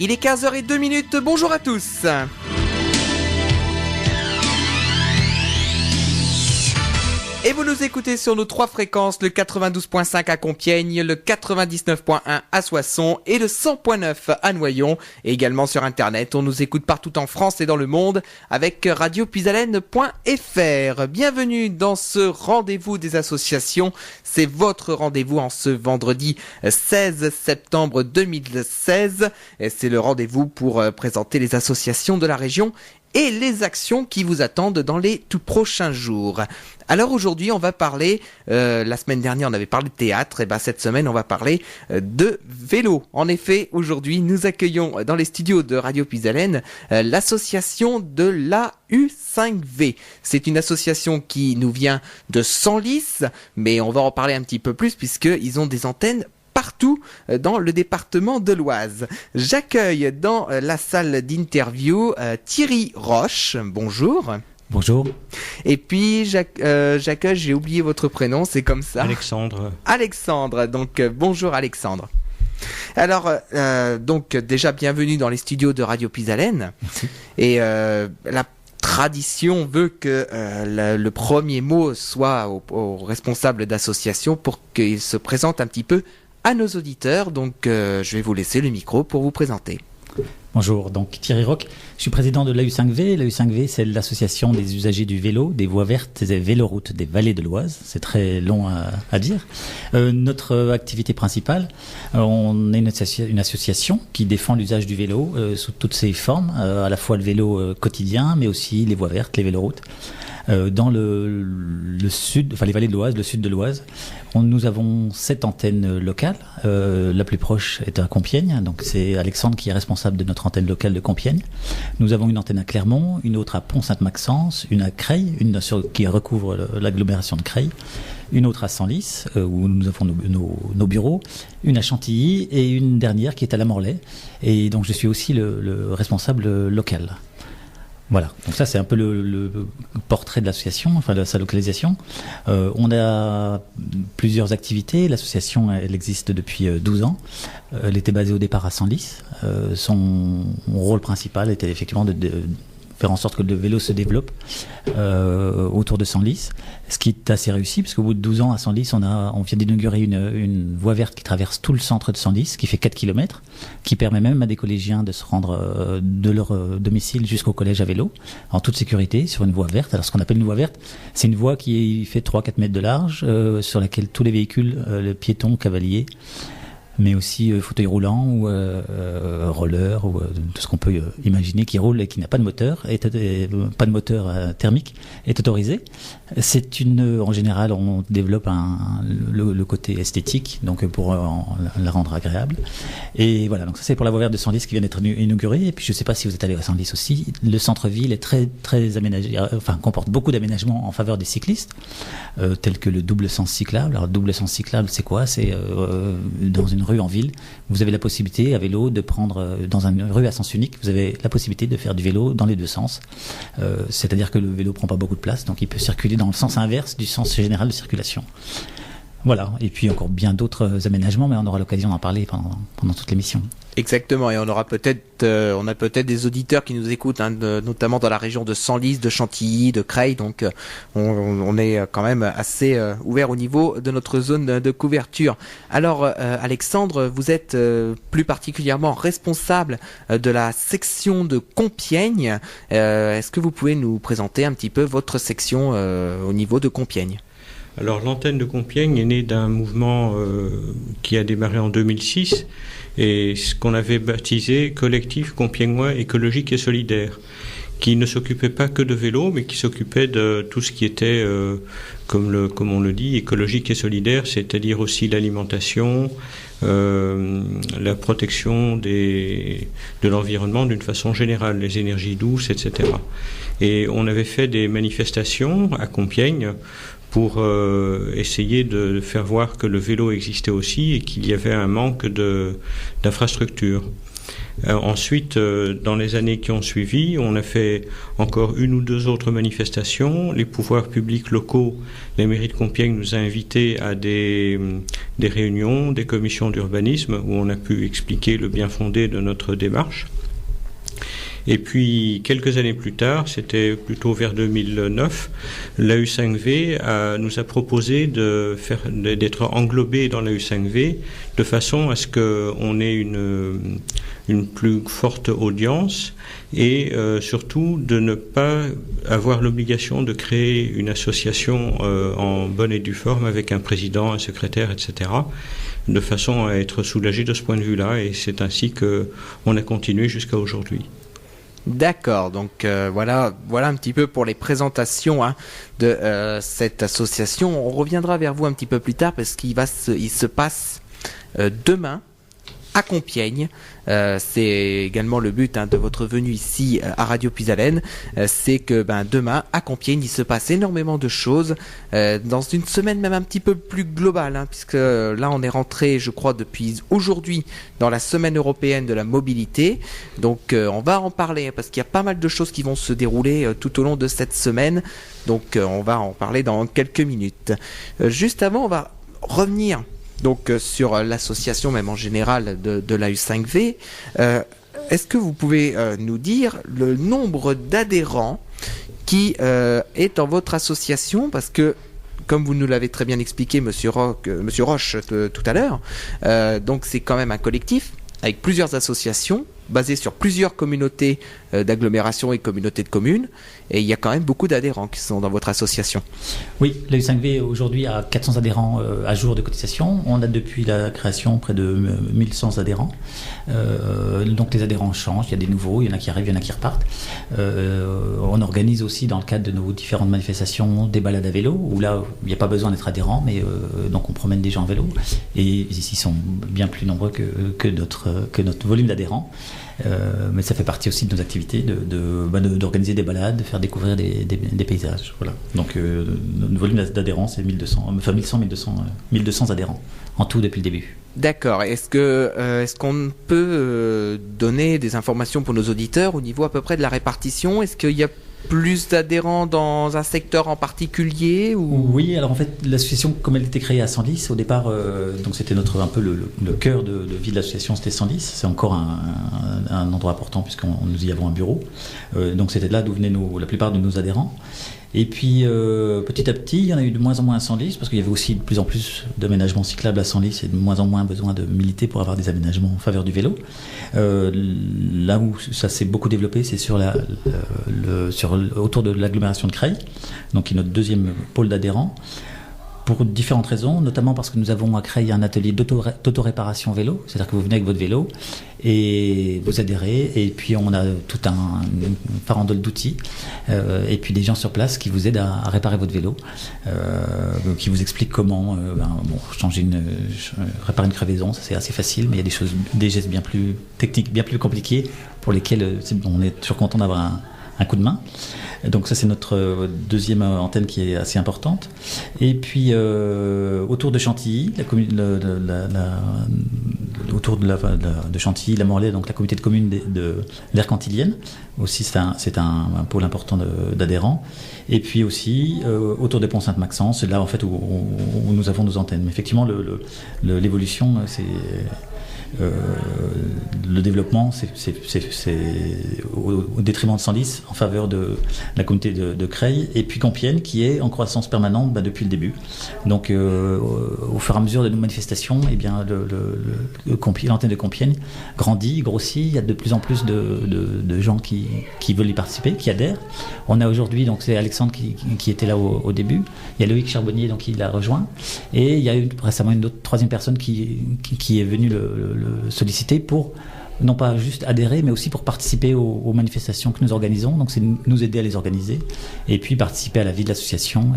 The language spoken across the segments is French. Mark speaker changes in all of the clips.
Speaker 1: Il est 15h02, bonjour à tous. Et vous nous écoutez sur nos 3 fréquences, le 92.5 à Compiègne, le 99.1 à Soissons et le 100.9 à Noyon. Et également sur Internet, on nous écoute partout en France et dans le monde avec radiopuisalène.fr. Bienvenue dans ce rendez-vous des associations. C'est votre rendez-vous en ce vendredi 16 septembre 2016. Et c'est le rendez-vous pour présenter les associations de la région et les actions qui vous attendent dans les tout prochains jours. Alors aujourd'hui, on va parler, la semaine dernière on avait parlé de théâtre, et cette semaine on va parler de vélo. En effet, aujourd'hui nous accueillons dans les studios de Radio Puisalène l'association de l'AU5V. C'est une association qui nous vient de Senlis, mais on va en parler un petit peu plus puisqu'ils ont des antennes partout dans le département de l'Oise. J'accueille dans la salle d'interview Thierry Roche. Bonjour.
Speaker 2: Bonjour.
Speaker 1: Et puis j'accueille, j'ai oublié votre prénom, c'est comme ça. Alexandre. Donc bonjour Alexandre. Alors donc déjà bienvenue dans les studios de Radio Puisalène.
Speaker 2: Merci.
Speaker 1: Et la tradition veut que le premier mot soit au responsable d'association pour qu'il se présente un petit peu à nos auditeurs. Donc je vais vous laisser le micro pour vous présenter.
Speaker 2: Bonjour, donc Thierry Roch, je suis président de l'AU5V. L'AU5V, c'est l'association des usagers du vélo, des voies vertes et des véloroutes des vallées de l'Oise. C'est très long à dire. Notre activité principale, on est une association qui défend l'usage du vélo sous toutes ses formes, à la fois le vélo quotidien, mais aussi les voies vertes, les véloroutes. Dans le sud, enfin les vallées de l'Oise, le sud de l'Oise, nous avons 7 antennes locales. La plus proche est à Compiègne, donc c'est Alexandre qui est responsable de notre antenne locale de Compiègne. Nous avons une antenne à Clermont, une autre à Pont-Sainte-Maxence, une à Creil, qui recouvre l'agglomération de Creil, une autre à Senlis, où nous avons nos bureaux, une à Chantilly et une dernière qui est à La Morlaix. Et donc je suis aussi le responsable local. Voilà, donc ça c'est un peu le portrait de l'association, enfin de sa localisation. On a plusieurs activités. L'association, elle existe depuis 12 ans. Elle était basée au départ à Senlis. Son rôle principal était effectivement de faire en sorte que le vélo se développe autour de Senlis, ce qui est assez réussi, parce qu'au bout de 12 ans à Senlis, on vient d'inaugurer une voie verte qui traverse tout le centre de Senlis, qui fait 4 km, qui permet même à des collégiens de se rendre de leur domicile jusqu'au collège à vélo, en toute sécurité, sur une voie verte. Alors ce qu'on appelle une voie verte, c'est une voie qui fait 3-4 mètres de large, sur laquelle tous les véhicules, le piéton, cavalier, mais aussi fauteuil roulant ou roller ou tout ce qu'on peut imaginer qui roule et qui n'a pas de moteur, pas de moteur thermique, est autorisé. En général, on développe le côté esthétique, donc pour la rendre agréable. Et voilà, donc ça c'est pour la voie verte de Senlis qui vient d'être inaugurée. Et puis je ne sais pas si vous êtes allé à Senlis aussi. Le centre-ville est très très aménagé, comporte beaucoup d'aménagements en faveur des cyclistes, tels que le double sens cyclable. Alors le double sens cyclable, c'est quoi ? C'est dans une rue en ville, vous avez la possibilité à vélo de prendre, dans une rue à sens unique, vous avez la possibilité de faire du vélo dans les deux sens. C'est-à-dire que le vélo prend pas beaucoup de place, donc il peut circuler dans le sens inverse du sens général de circulation. Voilà, et puis encore bien d'autres aménagements, mais on aura l'occasion d'en parler pendant toute l'émission.
Speaker 1: Exactement, et on a peut-être des auditeurs qui nous écoutent, notamment dans la région de Senlis, de Chantilly, de Creil, donc on est quand même assez ouvert au niveau de notre zone de couverture. Alors Alexandre, vous êtes plus particulièrement responsable de la section de Compiègne. Est-ce que vous pouvez nous présenter un petit peu votre section au niveau de Compiègne ?
Speaker 3: Alors l'antenne de Compiègne est née d'un mouvement qui a démarré en 2006 et ce qu'on avait baptisé Collectif Compiègnois écologique et solidaire, qui ne s'occupait pas que de vélo, mais qui s'occupait de tout ce qui était, comme on le dit, écologique et solidaire, c'est-à-dire aussi l'alimentation, la protection de l'environnement d'une façon générale, les énergies douces, etc. Et on avait fait des manifestations à Compiègne pour essayer de faire voir que le vélo existait aussi et qu'il y avait un manque d'infrastructures. Ensuite, dans les années qui ont suivi, on a fait encore une ou deux autres manifestations. Les pouvoirs publics locaux, la mairie de Compiègne nous a invités à des réunions, des commissions d'urbanisme où on a pu expliquer le bien fondé de notre démarche. Et puis, quelques années plus tard, c'était plutôt vers 2009, la U5V nous a proposé d'être englobé dans la U5V de façon à ce qu'on ait une plus forte audience et surtout de ne pas avoir l'obligation de créer une association en bonne et due forme avec un président, un secrétaire, etc., de façon à être soulagé de ce point de vue-là. Et c'est ainsi qu'on a continué jusqu'à aujourd'hui.
Speaker 1: D'accord, donc voilà un petit peu pour les présentations de cette association. On reviendra vers vous un petit peu plus tard parce qu'il se passe demain à Compiègne. C'est également le but de votre venue ici à Radio Puisalène. C'est que demain à Compiègne il se passe énormément de choses dans une semaine même un petit peu plus globale, puisque là on est rentré, je crois, depuis aujourd'hui dans la semaine européenne de la mobilité. Donc on va en parler parce qu'il y a pas mal de choses qui vont se dérouler tout au long de cette semaine. Donc on va en parler dans quelques minutes. Juste avant, on va revenir donc sur l'association même en général de la U5V. Est-ce que vous pouvez nous dire le nombre d'adhérents qui est dans votre association? Parce que, comme vous nous l'avez très bien expliqué, Monsieur Roche, tout à l'heure, donc c'est quand même un collectif avec plusieurs associations basées sur plusieurs communautés d'agglomération et communautés de communes. Et il y a quand même beaucoup d'adhérents qui sont dans votre association.
Speaker 2: Oui, la U5V aujourd'hui a 400 adhérents à jour de cotisation. On a depuis la création près de 1100 adhérents. Donc les adhérents changent, il y a des nouveaux, il y en a qui arrivent, il y en a qui repartent. On organise aussi dans le cadre de nos différentes manifestations des balades à vélo, où là il n'y a pas besoin d'être adhérent, mais donc on promène des gens en vélo. Et ici ils sont bien plus nombreux que notre volume d'adhérents. Mais ça fait partie aussi de nos activités d'organiser des balades, de faire découvrir des paysages. Voilà. Donc notre volume d'adhérents c'est 1200 adhérents en tout depuis le début.
Speaker 1: D'accord. Est-ce qu'on peut donner des informations pour nos auditeurs au niveau à peu près de la répartition? Est-ce qu'il y a plus d'adhérents dans un secteur en particulier ou...
Speaker 2: Oui, alors en fait l'association, comme elle était créée à Senlis au départ, donc c'était un peu le cœur de vie de l'association, c'était Senlis. C'est encore un endroit important puisqu'on nous y avons un bureau. Donc c'était là d'où venaient la plupart de nos adhérents. Et puis petit à petit, il y en a eu de moins en moins à Senlis parce qu'il y avait aussi de plus en plus d'aménagements cyclables à Senlis et de moins en moins besoin de militer pour avoir des aménagements en faveur du vélo. Là où ça s'est beaucoup développé, c'est autour de l'agglomération de Creil, donc qui est notre deuxième pôle d'adhérents. Pour différentes raisons, notamment parce que nous avons à Creil un atelier d'autoréparation vélo, c'est-à-dire que vous venez avec votre vélo et vous adhérez, et puis on a tout une farandole d'outils, et puis des gens sur place qui vous aident à réparer votre vélo, qui vous expliquent comment réparer une crevaison, ça c'est assez facile, mais il y a des gestes bien plus techniques, bien plus compliqués, pour lesquels on est toujours content d'avoir un coup de main. Donc ça c'est notre deuxième antenne qui est assez importante. Et puis autour de Chantilly, autour de Chantilly, la Morlaix, donc la communauté de communes de l'aire cantilienne, aussi c'est un pôle important d'adhérents. Et puis aussi autour des ponts Sainte-Maxence, c'est là en fait où nous avons nos antennes. Mais effectivement l'évolution c'est le développement, c'est au détriment de Senlis, en faveur de la communauté de Creil, et puis Compiègne, qui est en croissance permanente depuis le début. Donc, au fur et à mesure de nos manifestations, eh bien, l'antenne de Compiègne grossit. Il y a de plus en plus de gens qui veulent y participer, qui adhèrent. On a aujourd'hui, donc c'est Alexandre qui était là au début. Il y a Loïc Charbonnier, donc il l'a rejoint, et il y a eu récemment une troisième personne qui est venue le solliciter pour non pas juste adhérer, mais aussi pour participer aux manifestations que nous organisons. Donc c'est nous aider à les organiser et puis participer à la vie de l'association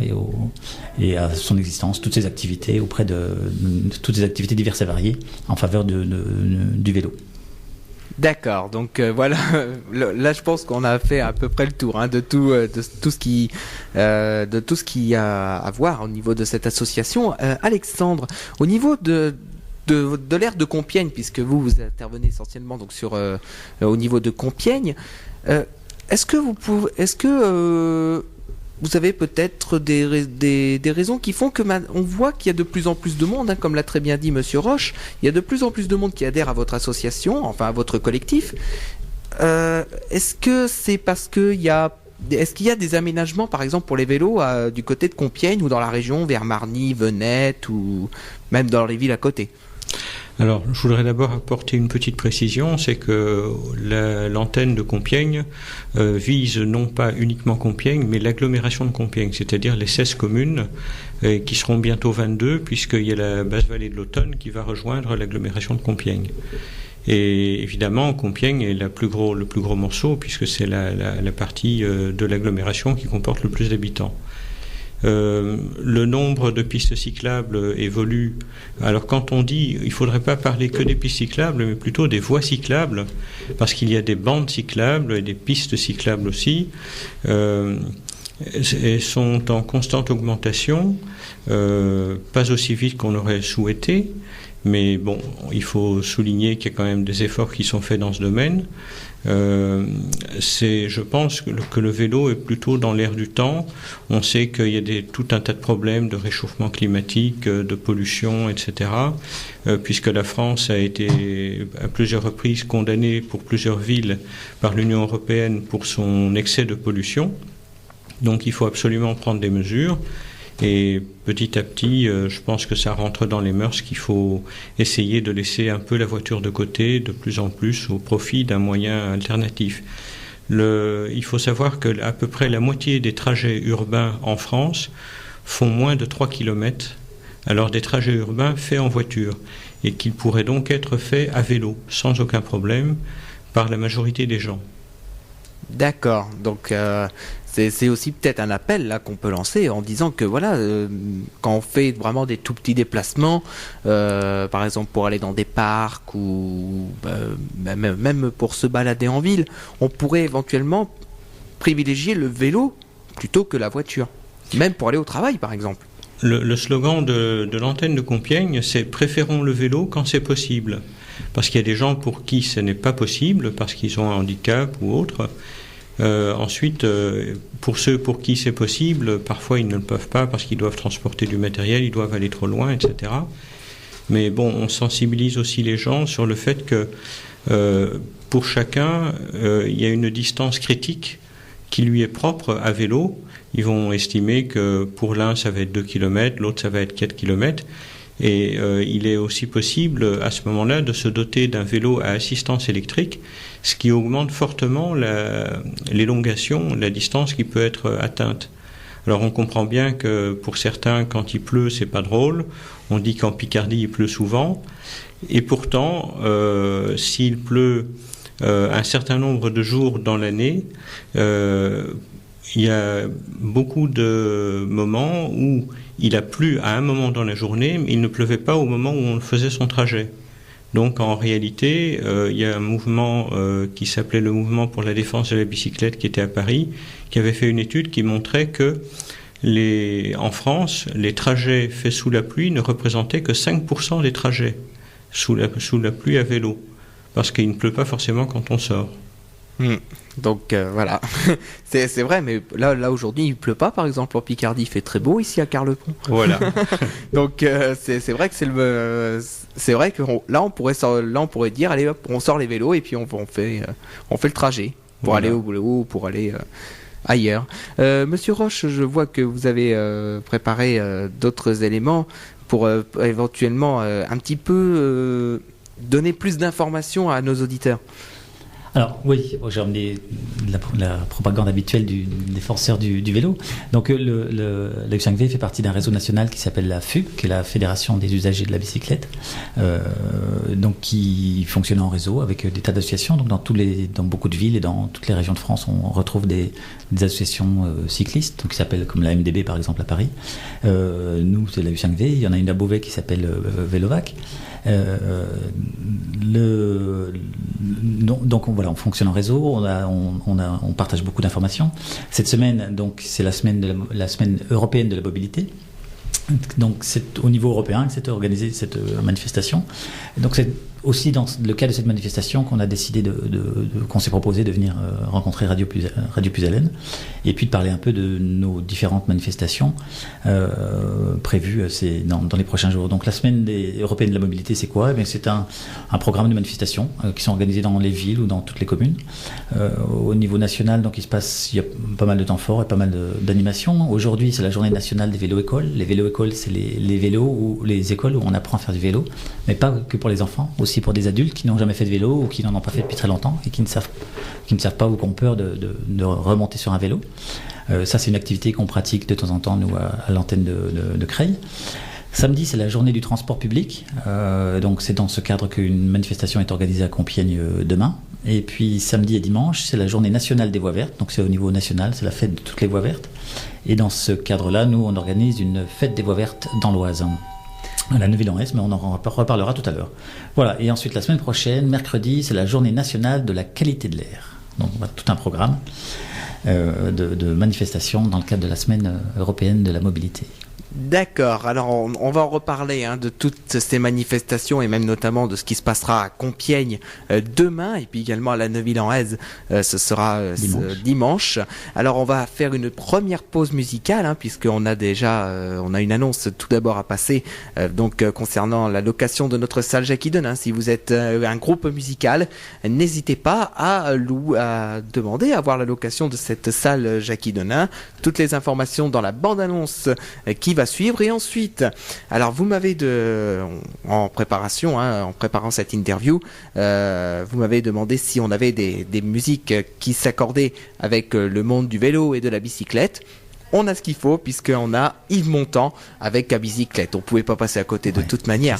Speaker 2: et à son existence, toutes ses activités auprès de toutes ces activités diverses et variées en faveur du vélo.
Speaker 1: D'accord, donc voilà, là je pense qu'on a fait à peu près le tour de tout ce qui y a à voir au niveau de cette association. Alexandre, au niveau de de l'aire de Compiègne, puisque vous intervenez essentiellement donc au niveau de Compiègne. Est-ce que vous avez peut-être des raisons qui font que on voit qu'il y a de plus en plus de monde, hein, comme l'a très bien dit Monsieur Roche, il y a de plus en plus de monde qui adhère à votre association, enfin à votre collectif. Est-ce que c'est parce qu'il y a des aménagements, par exemple, pour les vélos du côté de Compiègne ou dans la région, vers Marny, Venette ou même dans les villes à côté?
Speaker 3: Alors, je voudrais d'abord apporter une petite précision, c'est que l'antenne de Compiègne vise non pas uniquement Compiègne, mais l'agglomération de Compiègne, c'est-à-dire les 16 communes qui seront bientôt 22, puisqu'il y a la basse vallée de l'Automne qui va rejoindre l'agglomération de Compiègne. Et évidemment, Compiègne est le plus gros morceau, puisque c'est la partie de l'agglomération qui comporte le plus d'habitants. Le nombre de pistes cyclables évolue. Alors quand on dit, il ne faudrait pas parler que des pistes cyclables, mais plutôt des voies cyclables, parce qu'il y a des bandes cyclables et des pistes cyclables aussi. Elles sont en constante augmentation, pas aussi vite qu'on aurait souhaité, mais bon, il faut souligner qu'il y a quand même des efforts qui sont faits dans ce domaine. Je pense que le vélo est plutôt dans l'air du temps. On sait qu'il y a tout un tas de problèmes de réchauffement climatique, de pollution, etc. Puisque la France a été à plusieurs reprises condamnée pour plusieurs villes par l'Union européenne pour son excès de pollution. Donc il faut absolument prendre des mesures. Et petit à petit, je pense que ça rentre dans les mœurs qu'il faut essayer de laisser un peu la voiture de côté de plus en plus au profit d'un moyen alternatif. Il faut savoir que à peu près la moitié des trajets urbains en France font moins de 3 km, alors des trajets urbains faits en voiture, et qu'ils pourraient donc être faits à vélo, sans aucun problème, par la majorité des gens.
Speaker 1: D'accord, donc c'est aussi peut-être un appel là qu'on peut lancer en disant que voilà, quand on fait vraiment des tout petits déplacements, par exemple pour aller dans des parcs ou même pour se balader en ville, on pourrait éventuellement privilégier le vélo plutôt que la voiture, même pour aller au travail par exemple.
Speaker 3: Le slogan de l'antenne de Compiègne, c'est « Préférons le vélo quand c'est possible ». Parce qu'il y a des gens pour qui ce n'est pas possible, parce qu'ils ont un handicap ou autre. Ensuite, pour ceux pour qui c'est possible, parfois ils ne le peuvent pas parce qu'ils doivent transporter du matériel, ils doivent aller trop loin, etc. Mais bon, on sensibilise aussi les gens sur le fait que pour chacun, il y a une distance critique qui lui est propre à vélo. Ils vont estimer que pour l'un, ça va être 2 km, l'autre, ça va être 4 km. Et il est aussi possible à ce moment-là de se doter d'un vélo à assistance électrique, ce qui augmente fortement l'élongation, la distance qui peut être atteinte. Alors on comprend bien que pour certains, quand il pleut, c'est pas drôle. On dit qu'en Picardie, il pleut souvent. Et pourtant, s'il pleut un certain nombre de jours dans l'année, il y a beaucoup de moments où il a plu à un moment dans la journée, mais il ne pleuvait pas au moment où on faisait son trajet. Donc en réalité, il y a un mouvement qui s'appelait le Mouvement pour la défense de la bicyclette qui était à Paris, qui avait fait une étude qui montrait que en France, les trajets faits sous la pluie ne représentaient que 5% des trajets sous la pluie à vélo, parce qu'il ne pleut pas forcément quand on sort.
Speaker 1: Donc voilà, c'est vrai, mais là aujourd'hui il pleut pas, par exemple en Picardie, il fait très beau ici à Carlepont.
Speaker 3: Voilà.
Speaker 1: Donc c'est vrai que c'est vrai que là on pourrait dire allez hop, on sort les vélos et puis on fait le trajet pour aller au boulot ou pour aller ailleurs. Monsieur Roche, je vois que vous avez préparé d'autres éléments pour éventuellement un petit peu donner plus d'informations à nos auditeurs.
Speaker 2: Alors oui, j'ai emmené la propagande habituelle du défenseur du vélo. Donc la U5V fait partie d'un réseau national qui s'appelle la FUB, qui est la Fédération des usagers de la bicyclette, donc qui fonctionne en réseau avec des tas d'associations. Donc dans beaucoup de villes et dans toutes les régions de France, on retrouve des associations cyclistes, donc qui s'appellent comme la MDB par exemple à Paris. Nous c'est la U5V. Il y en a une à Beauvais qui s'appelle Vélovac. Donc on fonctionne en réseau, on partage beaucoup d'informations. Cette semaine, donc, c'est la semaine européenne de la mobilité. Donc c'est au niveau européen que s'est organisée cette manifestation. Et donc c'est aussi dans le cadre de cette manifestation qu'on a décidé qu'on s'est proposé de venir rencontrer Radio Puisalène et puis de parler un peu de nos différentes manifestations prévues dans les prochains jours. Donc la semaine européenne de la mobilité, c'est quoi ? Eh bien, c'est un programme de manifestations qui sont organisées dans les villes ou dans toutes les communes. Au niveau national, donc il y a pas mal de temps forts et pas mal d'animations. Aujourd'hui, c'est la journée nationale des vélos-écoles. Les vélos-écoles, c'est les vélos ou les écoles où on apprend à faire du vélo, mais pas que pour les enfants, aussi pour des adultes qui n'ont jamais fait de vélo ou qui n'en ont pas fait depuis très longtemps et qui ne savent pas ou qui ont peur de remonter sur un vélo. Ça, c'est une activité qu'on pratique de temps en temps, nous, à l'antenne de Creil. Samedi, c'est la journée du transport public. Donc, c'est dans ce cadre qu'une manifestation est organisée à Compiègne demain. Et puis, samedi et dimanche, c'est la journée nationale des voies vertes. Donc, c'est au niveau national, c'est la fête de toutes les voies vertes. Et dans ce cadre-là, nous, on organise une fête des voies vertes dans l'Oise, à la Neuville-en-Hez, mais on en reparlera tout à l'heure. Voilà, et ensuite la semaine prochaine, mercredi, c'est la journée nationale de la qualité de l'air. Donc on a tout un programme de manifestations dans le cadre de la semaine européenne de la mobilité.
Speaker 1: D'accord, alors on va en reparler de toutes ces manifestations et même notamment de ce qui se passera à Compiègne demain et puis également à la Neuville-en-Hez, ce sera dimanche. Alors on va faire une première pause musicale puisqu'on a déjà on a une annonce tout d'abord à passer concernant la location de notre salle Jackie Denain. Si vous êtes un groupe musical, n'hésitez pas à demander à avoir la location de cette salle Jackie Denain. Toutes les informations dans la bande-annonce qui va suivre. Et ensuite, alors vous m'avez en préparant cette interview, vous m'avez demandé si on avait des musiques qui s'accordaient avec le monde du vélo et de la bicyclette. On a ce qu'il faut puisqu'on a Yves Montand avec la bicyclette. On pouvait pas passer à côté de toute manière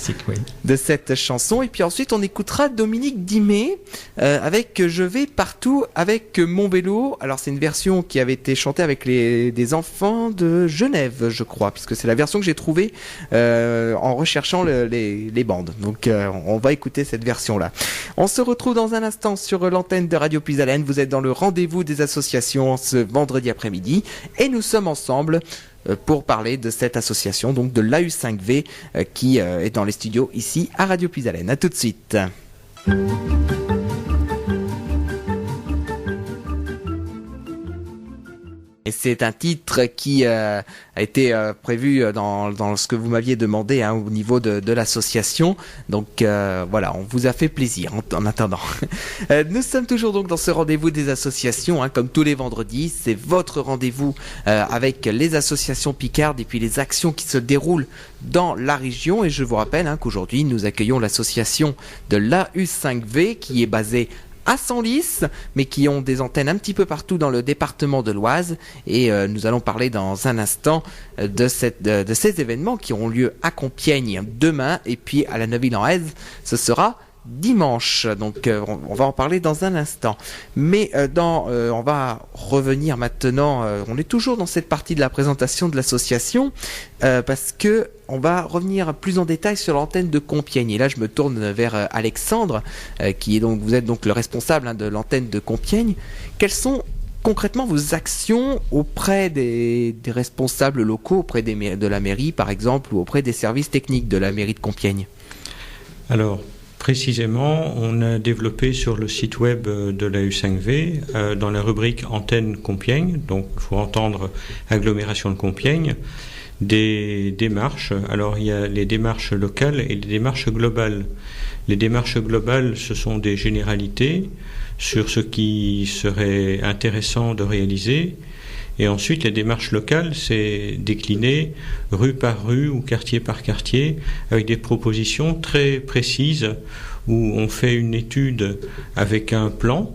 Speaker 1: de cette chanson. Et puis ensuite, on écoutera Dominique Dimé avec Je vais partout avec mon vélo. Alors c'est une version qui avait été chantée avec des enfants de Genève, je crois, puisque c'est la version que j'ai trouvée en recherchant les bandes. Donc on va écouter cette version-là. On se retrouve dans un instant sur l'antenne de Radio Puisalène. Vous êtes dans le rendez-vous des associations ce vendredi après-midi et nous sommes ensemble pour parler de cette association, donc de l'AU5V qui est dans les studios ici à Radio Puisalène. À tout de suite. Et c'est un titre qui a été prévu dans ce que vous m'aviez demandé au niveau de l'association. Donc voilà, on vous a fait plaisir en attendant. Nous sommes toujours donc dans ce rendez-vous des associations, comme tous les vendredis. C'est votre rendez-vous avec les associations picardes et puis les actions qui se déroulent dans la région. Et je vous rappelle qu'aujourd'hui, nous accueillons l'association de l'AU5V qui est basée à Senlis, mais qui ont des antennes un petit peu partout dans le département de l'Oise. Et nous allons parler dans un instant de ces événements qui auront lieu à Compiègne demain et puis à la Neuville-en-Hez, ce sera dimanche. Donc on va en parler dans un instant. Mais on va revenir maintenant, on est toujours dans cette partie de la présentation de l'association parce que on va revenir plus en détail sur l'antenne de Compiègne. Et là, je me tourne vers Alexandre, vous êtes donc le responsable de l'antenne de Compiègne. Quelles sont concrètement vos actions auprès des responsables locaux, auprès de la mairie par exemple, ou auprès des services techniques de la mairie de Compiègne ?
Speaker 3: Alors, précisément, on a développé sur le site web de la U5V, dans la rubrique Antenne Compiègne, donc il faut entendre agglomération de Compiègne, des démarches. Alors il y a les démarches locales et les démarches globales. Les démarches globales, ce sont des généralités sur ce qui serait intéressant de réaliser. Et ensuite, les démarches locales, c'est décliné rue par rue ou quartier par quartier avec des propositions très précises où on fait une étude avec un plan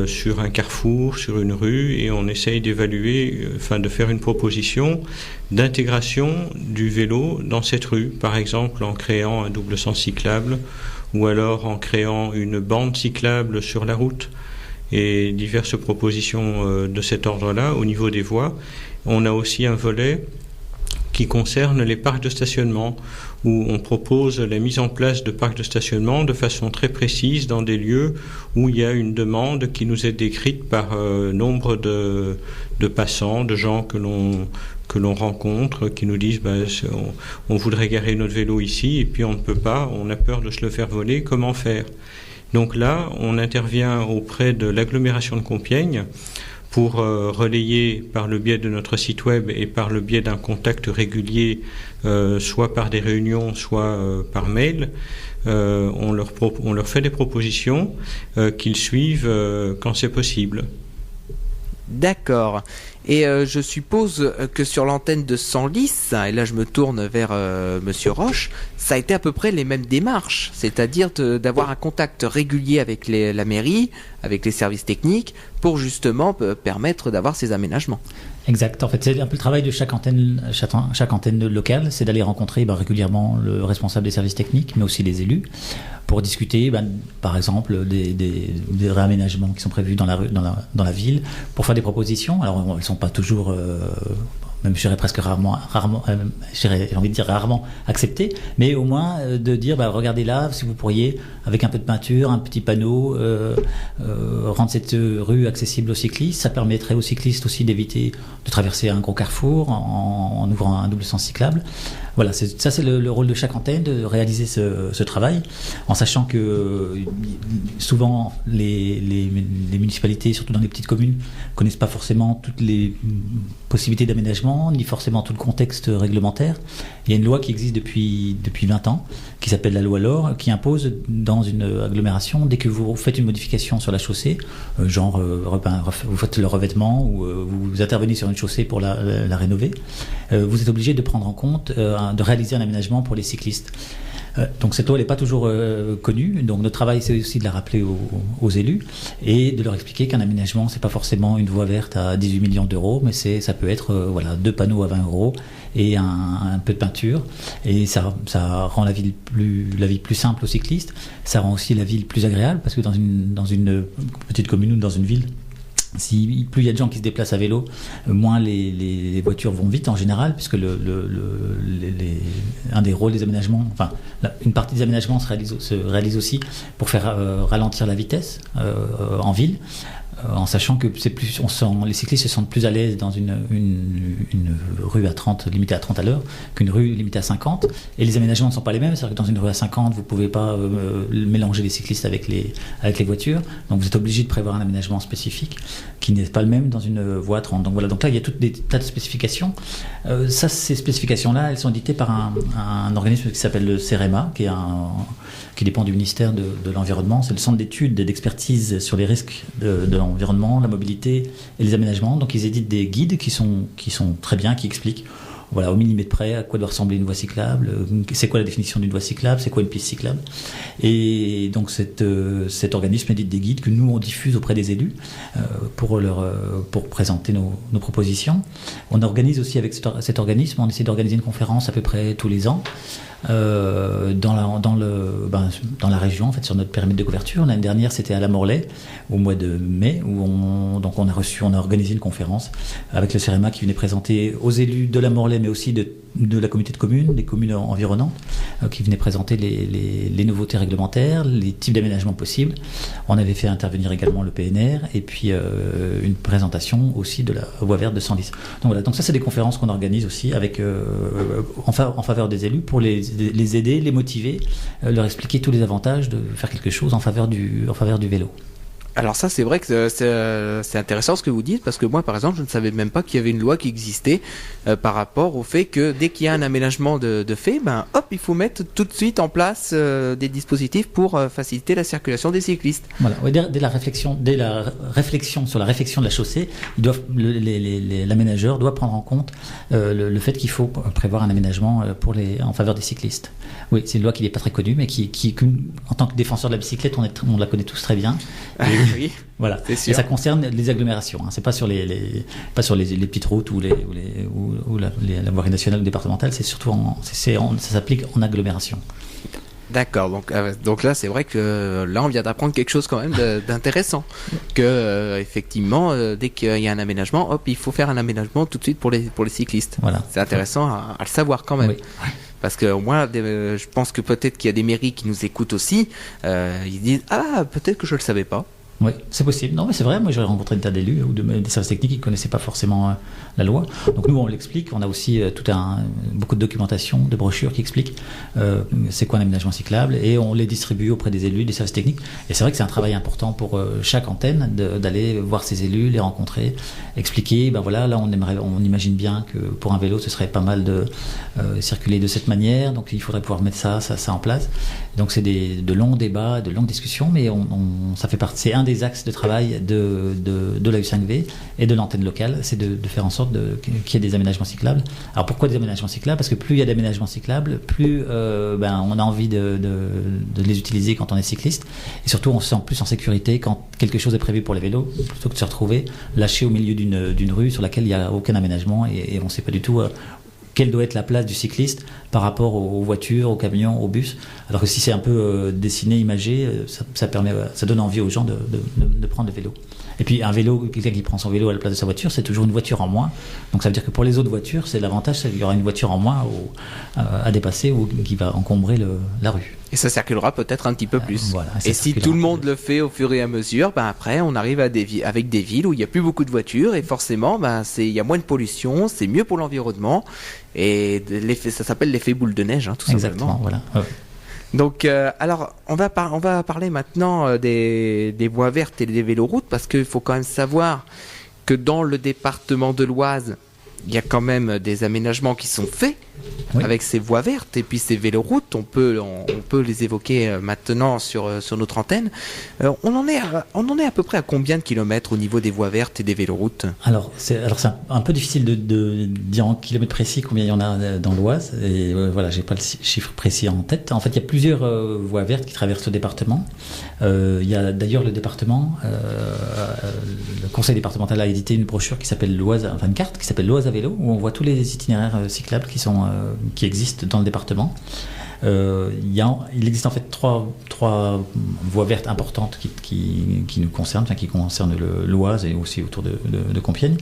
Speaker 3: sur un carrefour, sur une rue, et on essaye d'évaluer, de faire une proposition d'intégration du vélo dans cette rue, par exemple en créant un double sens cyclable ou alors en créant une bande cyclable sur la route. Et diverses propositions de cet ordre-là au niveau des voies. On a aussi un volet qui concerne les parcs de stationnement, où on propose la mise en place de parcs de stationnement de façon très précise dans des lieux où il y a une demande qui nous est décrite par nombre de passants, de gens que que l'on rencontre, qui nous disent on voudrait garer notre vélo ici et puis on ne peut pas, on a peur de se le faire voler, comment faire? Donc là, on intervient auprès de l'agglomération de Compiègne pour relayer par le biais de notre site web et par le biais d'un contact régulier, soit par des réunions, soit par mail. On leur fait des propositions qu'ils suivent quand c'est possible.
Speaker 1: D'accord. Et je suppose que sur l'antenne de Senlis, et là je me tourne vers Monsieur Roche, ça a été à peu près les mêmes démarches, c'est-à-dire d'avoir un contact régulier avec la mairie, avec les services techniques, pour justement permettre d'avoir ces aménagements.
Speaker 2: Exact. En fait, c'est un peu le travail de chaque antenne locale, c'est d'aller rencontrer régulièrement le responsable des services techniques, mais aussi les élus, pour discuter, par exemple, des réaménagements qui sont prévus dans la ville, pour faire des propositions. Alors, elles ne sont pas toujours, même je dirais presque rarement, j'ai envie de dire rarement acceptées, mais au moins de dire, regardez là, si vous pourriez, avec un peu de peinture, un petit panneau, rendre cette rue accessible aux cyclistes. Ça permettrait aux cyclistes aussi d'éviter de traverser un gros carrefour en ouvrant un double sens cyclable. Voilà, ça c'est le rôle de chaque antenne, de réaliser ce travail, en sachant que souvent les municipalités, surtout dans les petites communes, connaissent pas forcément toutes les possibilités d'aménagement, ni forcément tout le contexte réglementaire. Il y a une loi qui existe depuis 20 ans, qui s'appelle la loi LOR, qui impose dans une agglomération, dès que vous faites une modification sur la chaussée, vous faites le revêtement ou vous intervenez sur une chaussée pour la rénover, vous êtes obligé de prendre en compte de réaliser un aménagement pour les cyclistes. Donc cette loi n'est pas toujours connue, donc notre travail c'est aussi de la rappeler aux élus et de leur expliquer qu'un aménagement c'est pas forcément une voie verte à 18 millions d'euros, mais ça peut être 2 panneaux à 20 euros et un peu de peinture, et ça rend la ville plus simple aux cyclistes, ça rend aussi la ville plus agréable, parce que dans une petite commune ou dans une ville, plus il y a de gens qui se déplacent à vélo, moins les voitures vont vite en général, puisque un des rôles des aménagements, une partie des aménagements se réalise aussi pour faire ralentir la vitesse en ville, en sachant que les cyclistes se sentent plus à l'aise dans une rue limitée à 30 à l'heure qu'une rue limitée à 50, et les aménagements ne sont pas les mêmes. C'est-à-dire que dans une rue à 50, vous ne pouvez pas mélanger les cyclistes avec les voitures, donc vous êtes obligé de prévoir un aménagement spécifique qui n'est pas le même dans une voie à 30. Donc voilà, donc là il y a toutes des tas de spécifications. Ces spécifications-là, elles sont dictées par un organisme qui s'appelle le CEREMA, qui dépend du ministère de l'Environnement. C'est le centre d'études et d'expertise sur les risques de l'environnement, la mobilité et les aménagements. Donc ils éditent des guides qui sont très bien, qui expliquent au millimètre près à quoi doit ressembler une voie cyclable, c'est quoi la définition d'une voie cyclable, c'est quoi une piste cyclable. Et donc cet organisme édite des guides que nous on diffuse auprès des élus pour présenter nos propositions. On organise aussi avec cet organisme, on essaie d'organiser une conférence à peu près tous les ans dans la région, en fait, sur notre périmètre de couverture. L'année dernière, c'était à La Morlaye, au mois de mai, où on a organisé une conférence avec le CEREMA qui venait présenter aux élus de La Morlaye, mais aussi de la communauté de communes, des communes environnantes, qui venaient présenter les nouveautés réglementaires, les types d'aménagements possibles. On avait fait intervenir également le PNR, et puis une présentation aussi de la voie verte de Senlis. Donc voilà, donc ça c'est des conférences qu'on organise aussi en faveur des élus, pour les aider, les motiver, leur expliquer tous les avantages de faire quelque chose en faveur du vélo.
Speaker 1: Alors ça, c'est vrai que c'est intéressant ce que vous dites, parce que moi, par exemple, je ne savais même pas qu'il y avait une loi qui existait par rapport au fait que dès qu'il y a un aménagement de fait, il faut mettre tout de suite en place des dispositifs pour faciliter la circulation des cyclistes.
Speaker 2: Voilà. Dès la réflexion sur la réfection de la chaussée, l'aménageur doit prendre en compte le fait qu'il faut prévoir un aménagement en faveur des cyclistes. Oui, c'est une loi qui n'est pas très connue, mais qui en tant que défenseur de la bicyclette, on la connaît tous très bien.
Speaker 1: Oui,
Speaker 2: voilà. C'est sûr. Et ça concerne les agglomérations. C'est pas sur les petites routes ou la voirie nationale ou départementale. C'est surtout ça s'applique en agglomération.
Speaker 1: D'accord. Donc là, c'est vrai que là, on vient d'apprendre quelque chose quand même d'intéressant. Que effectivement, dès qu'il y a un aménagement, il faut faire un aménagement tout de suite pour les cyclistes.
Speaker 2: Voilà.
Speaker 1: C'est intéressant à le savoir quand même.
Speaker 2: Oui.
Speaker 1: Parce que moi, je pense que peut-être qu'il y a des mairies qui nous écoutent aussi. Ils disent peut-être que je le savais pas.
Speaker 2: Oui, c'est possible. Non, mais c'est vrai, moi j'ai rencontré des tas d'élus ou des services techniques qui ne connaissaient pas forcément la loi. Donc nous, on l'explique. On a aussi beaucoup de documentation, de brochures qui expliquent c'est quoi un aménagement cyclable, et on les distribue auprès des élus, des services techniques. Et c'est vrai que c'est un travail important pour chaque antenne d'aller voir ces élus, les rencontrer, expliquer, ben voilà, là on imagine bien que pour un vélo, ce serait pas mal de circuler de cette manière, donc il faudrait pouvoir mettre ça en place. Donc c'est de longs débats, de longues discussions, mais ça fait partie, c'est un des axes de travail de la U5V et de l'antenne locale, c'est de faire en sorte qu'il y ait des aménagements cyclables. Alors pourquoi des aménagements cyclables ? Parce que plus il y a d'aménagements cyclables, plus on a envie de les utiliser quand on est cycliste, et surtout on se sent plus en sécurité quand quelque chose est prévu pour les vélos, plutôt que de se retrouver lâché au milieu d'une rue sur laquelle il n'y a aucun aménagement, et on ne sait pas du tout quelle doit être la place du cycliste par rapport aux voitures, aux camions, aux bus. Alors que si c'est un peu dessiné, imagé, ça donne envie aux gens de prendre le vélo. Et puis un vélo, quelqu'un qui prend son vélo à la place de sa voiture, c'est toujours une voiture en moins. Donc ça veut dire que pour les autres voitures, c'est l'avantage, c'est qu'il y aura une voiture en moins à dépasser ou qui va encombrer la rue.
Speaker 1: Et ça circulera peut-être un petit peu plus.
Speaker 2: Voilà,
Speaker 1: et si tout le monde le fait au fur et à mesure, après on arrive avec des villes où il n'y a plus beaucoup de voitures, et forcément il y a moins de pollution, c'est mieux pour l'environnement, et ça s'appelle l'effet boule de neige, tout
Speaker 2: Exactement,
Speaker 1: simplement.
Speaker 2: Voilà. Ouais.
Speaker 1: Donc, alors, on va parler maintenant des voies vertes et des véloroutes, parce qu'il faut quand même savoir que dans le département de l'Oise, il y a quand même des aménagements qui sont faits avec ces voies vertes et puis ces véloroutes. On peut les évoquer maintenant sur notre antenne. On en est à peu près à combien de kilomètres au niveau des voies vertes et des véloroutes ?
Speaker 2: Alors c'est un peu difficile de dire en kilomètres précis combien il y en a dans l'Oise. Et voilà, j'ai pas le chiffre précis en tête. En fait, il y a plusieurs voies vertes qui traversent le département. Il y a d'ailleurs le département, le conseil départemental a édité une brochure qui s'appelle l'Oise, enfin une carte qui s'appelle l'Oise à vélo, où on voit tous les itinéraires cyclables qui existent dans le département. Il existe en fait trois voies vertes importantes qui nous concernent, qui concernent l'Oise et aussi autour de Compiègne.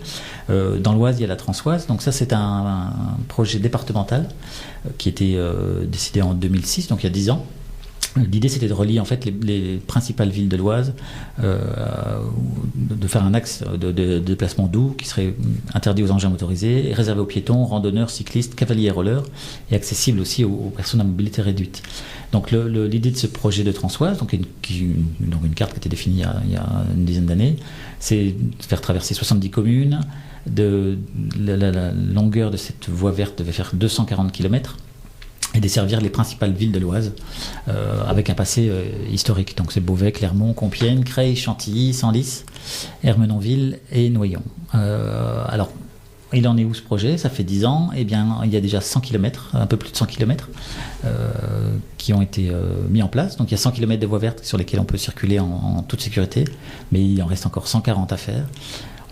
Speaker 2: Dans l'Oise, il y a la Transoise. Donc ça, c'est un projet départemental qui a été décidé en 2006, donc il y a 10 ans. L'idée, c'était de relier en fait les principales villes de l'Oise, de faire un axe de déplacement doux qui serait interdit aux engins motorisés, réservé aux piétons, randonneurs, cyclistes, cavaliers et rollers, et accessible aussi aux personnes à mobilité réduite. Donc l'idée de ce projet de Transoise, donc une carte qui a été définie il y a une dizaine d'années, c'est de faire traverser 70 communes. La longueur de cette voie verte devait faire 240 km. Et desservir les principales villes de l'Oise avec un passé historique. Donc c'est Beauvais, Clermont, Compiègne, Creil, Chantilly, Senlis, Ermenonville et Noyon. Alors, il en est où ce projet ? Ça fait 10 ans. Eh bien, il y a déjà 100 km, un peu plus de 100 km qui ont été mis en place. Donc il y a 100 km de voies vertes sur lesquelles on peut circuler en toute sécurité, mais il en reste encore 140 à faire.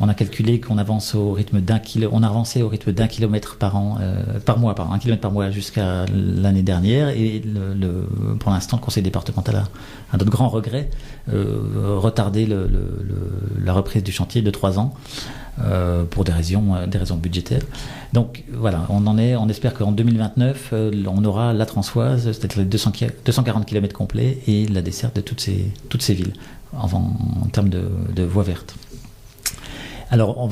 Speaker 2: On a calculé qu'on avance au rythme on a avancé au rythme d'1 kilomètre par mois, 1 kilomètre par mois jusqu'à l'année dernière, et pour l'instant le conseil départemental a notre grand regret retardé la reprise du chantier de 3 ans pour des raisons budgétaires. Donc voilà, on espère qu'en 2029 on aura la Transoise, c'est-à-dire les 240 km complets et la desserte de toutes ces villes en termes de voies vertes. Alors, on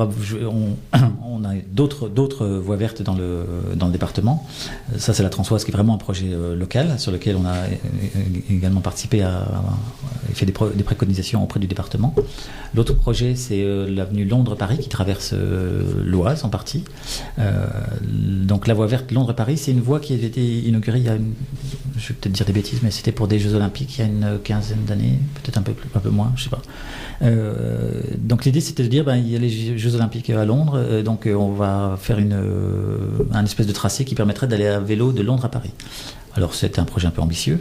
Speaker 2: a d'autres voies vertes dans le département. Ça, c'est la Transoise, qui est vraiment un projet local sur lequel on a également participé et fait des préconisations auprès du département. L'autre projet, c'est l'avenue Londres-Paris qui traverse l'Oise en partie. Donc, la voie verte Londres-Paris, c'est une voie qui avait été inaugurée je vais peut-être dire des bêtises, mais c'était pour des Jeux Olympiques il y a une quinzaine d'années, peut-être un peu moins, je sais pas. Donc l'idée, c'était de dire, il y a les Jeux Olympiques à Londres, donc on va faire un espèce de tracé qui permettrait d'aller à vélo de Londres à Paris. Alors c'est un projet un peu ambitieux,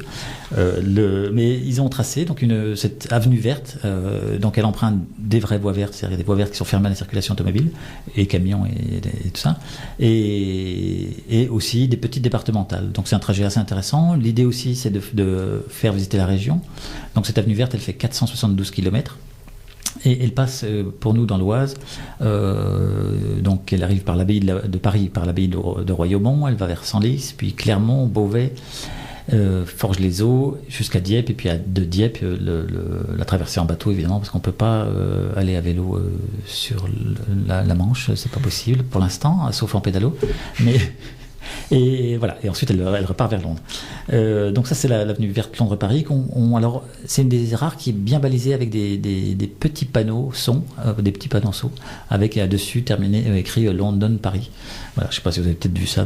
Speaker 2: mais ils ont tracé donc cette avenue verte, donc elle emprunte des vraies voies vertes, c'est-à-dire des voies vertes qui sont fermées à la circulation automobile, et camions et tout ça, et aussi des petites départementales. Donc c'est un trajet assez intéressant. L'idée aussi, c'est de faire visiter la région. Donc cette avenue verte, elle fait 472 km. Et elle passe pour nous dans l'Oise, donc elle arrive par l'abbaye de Paris, par l'abbaye de Royaumont, elle va vers Senlis, puis Clermont, Beauvais, Forges-les-Eaux jusqu'à Dieppe, et puis de Dieppe, la traversée en bateau, évidemment, parce qu'on ne peut pas aller à vélo sur la Manche, c'est pas possible pour l'instant, sauf en pédalo. Mais... Et voilà, et ensuite elle repart vers Londres. Donc ça c'est l'avenue verte Londres-Paris. Alors c'est une des rares qui est bien balisée avec des petits panneaux son, des petits panneaux son, avec dessus écrit London-Paris. Voilà, je ne sais pas si vous avez peut-être vu ça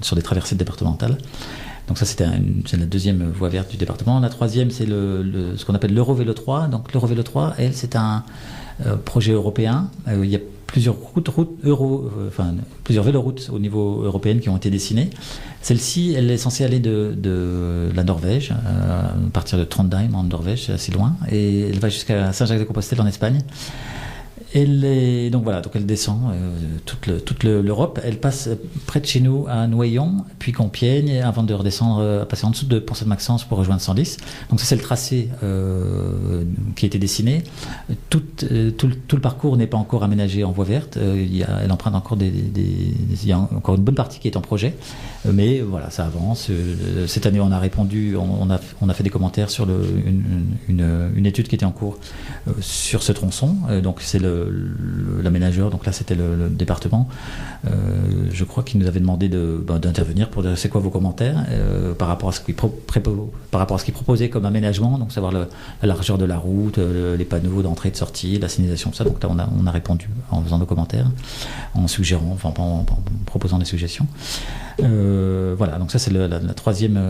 Speaker 2: sur des traversées départementales. Donc ça c'est la deuxième voie verte du département. La troisième c'est ce qu'on appelle l'Eurovélo 3. Donc l'Eurovélo 3, c'est un projet européen. Il y a plusieurs plusieurs véloroutes au niveau européen qui ont été dessinées. Celle-ci, elle est censée aller de la Norvège, à partir de Trondheim en Norvège, c'est assez loin, et elle va jusqu'à Saint-Jacques-de-Compostelle en Espagne. Donc elle descend toute l'Europe. Elle passe près de chez nous à Noyon, puis Compiègne, avant de redescendre, passer en dessous de Pont-Sainte-Maxence pour rejoindre Senlis. Donc ça c'est le tracé qui a été dessiné. Tout le parcours n'est pas encore aménagé en voie verte. Elle emprunte encore il y a encore une bonne partie qui est en projet, mais voilà, ça avance. Cette année on a répondu, on a fait des commentaires sur une étude qui était en cours sur ce tronçon. Donc c'est l'aménageur, donc là c'était le département, je crois qu'il nous avait demandé d'intervenir pour dire c'est quoi vos commentaires par rapport à ce qu'il proposait comme aménagement, donc savoir la largeur de la route, les panneaux d'entrée et de sortie, la signalisation, tout ça. Donc là on a répondu en faisant nos commentaires, en suggérant, en proposant des suggestions. Voilà, donc ça c'est la troisième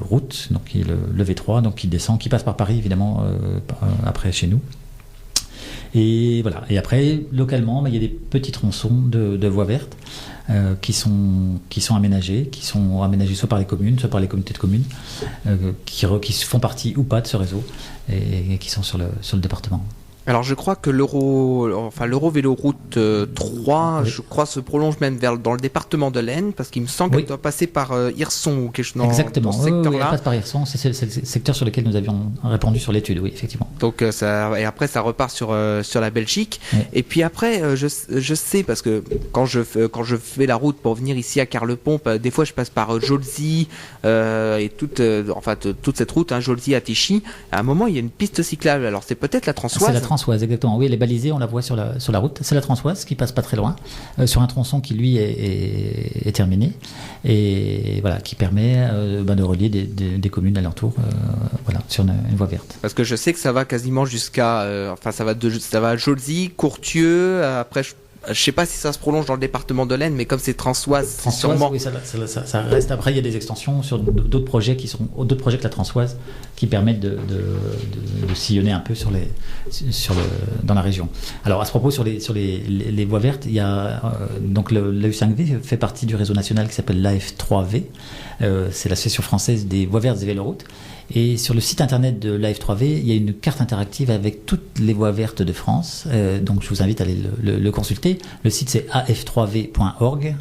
Speaker 2: route, donc qui est le V3, donc qui descend, qui passe par Paris évidemment, après chez nous. Et voilà. Et après, localement, il y a des petits tronçons de voies vertes qui sont aménagés, soit par les communes, soit par les communautés de communes, qui font partie ou pas de ce réseau et qui sont sur le département.
Speaker 1: Alors je crois que l'Eurovéloroute 3, oui, je crois, se prolonge même dans le département de l'Aisne, parce qu'il me semble qu'elle doit passer par Hirson ou quelque chose
Speaker 2: Exactement.
Speaker 1: Dans ce secteur-là.
Speaker 2: Oui, elle passe par Hirson, c'est le secteur sur lequel nous avions répondu sur l'étude, oui, effectivement.
Speaker 1: Donc et après ça repart sur la Belgique. Oui. Et puis après, je sais, parce que quand je fais la route pour venir ici à Carlepont, des fois je passe par Jolzy et toute cette route, Jolzy à Tichy. À un moment, il y a une piste cyclable. Alors c'est peut-être la Transoise.
Speaker 2: C'est la Transoise, exactement. Oui, elle est balisée, on la voit sur la route. C'est la Transoise qui passe pas très loin, sur un tronçon qui lui est terminé, et voilà, qui permet de relier des communes alentours, sur une voie verte.
Speaker 1: Parce que je sais que ça va quasiment jusqu'à, ça va à Jolzy, Courtieu, après je sais pas si ça se prolonge dans le département de l'Aisne, mais comme c'est Transoise, sûrement.
Speaker 2: Oui, ça reste. Après, il y a des extensions sur d'autres projets que la Transoise, qui permettent de sillonner un peu dans la région. Alors à ce propos, sur les voies vertes, il y a donc l'AU5V fait partie du réseau national qui s'appelle l'AF3V. C'est l'association française des voies vertes et véloroutes. Et sur le site internet de l'AF3V, il y a une carte interactive avec toutes les voies vertes de France. Donc je vous invite à aller le consulter. Le site c'est af3v.org.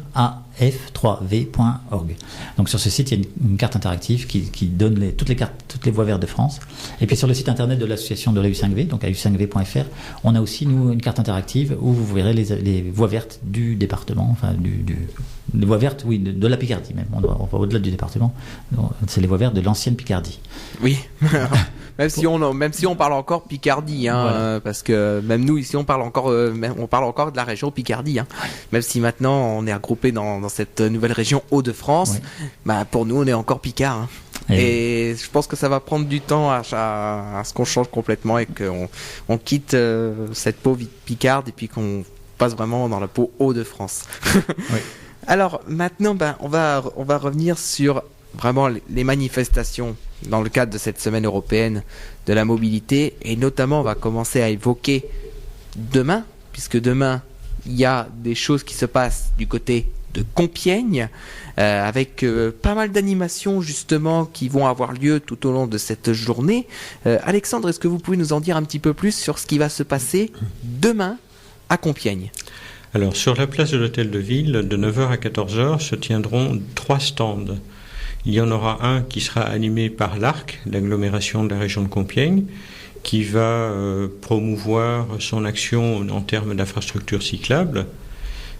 Speaker 2: af3v.org. Donc sur ce site, il y a une carte interactive qui donne toutes les voies vertes de France. Et puis sur le site internet de l'association de l'AU5V, donc au5v.fr, on a aussi nous une carte interactive où vous verrez les voies vertes du département, les voies vertes, oui, de la Picardie même. On va au-delà du département. C'est les voies vertes de l'ancienne Picardie.
Speaker 1: Oui. Même si on parle encore Picardie, voilà. Parce que même nous ici on parle encore de la région Picardie, même si maintenant on est regroupé dans cette nouvelle région Hauts-de-France, pour nous on est encore Picard. Et je pense que ça va prendre du temps à ce qu'on change complètement et qu'on quitte cette peau picarde et puis qu'on passe vraiment dans la peau Hauts-de-France. Oui. Alors maintenant, on va revenir sur vraiment les manifestations dans le cadre de cette semaine européenne de la mobilité, et notamment on va commencer à évoquer demain, puisque demain il y a des choses qui se passent du côté de Compiègne, avec pas mal d'animations justement qui vont avoir lieu tout au long de cette journée. Alexandre, est-ce que vous pouvez nous en dire un petit peu plus sur ce qui va se passer demain à Compiègne ?
Speaker 3: Alors sur la place de l'Hôtel de Ville, de 9h à 14h, se tiendront 3 stands. Il y en aura un qui sera animé par l'ARC, l'agglomération de la région de Compiègne, qui va promouvoir son action en termes d'infrastructures cyclables.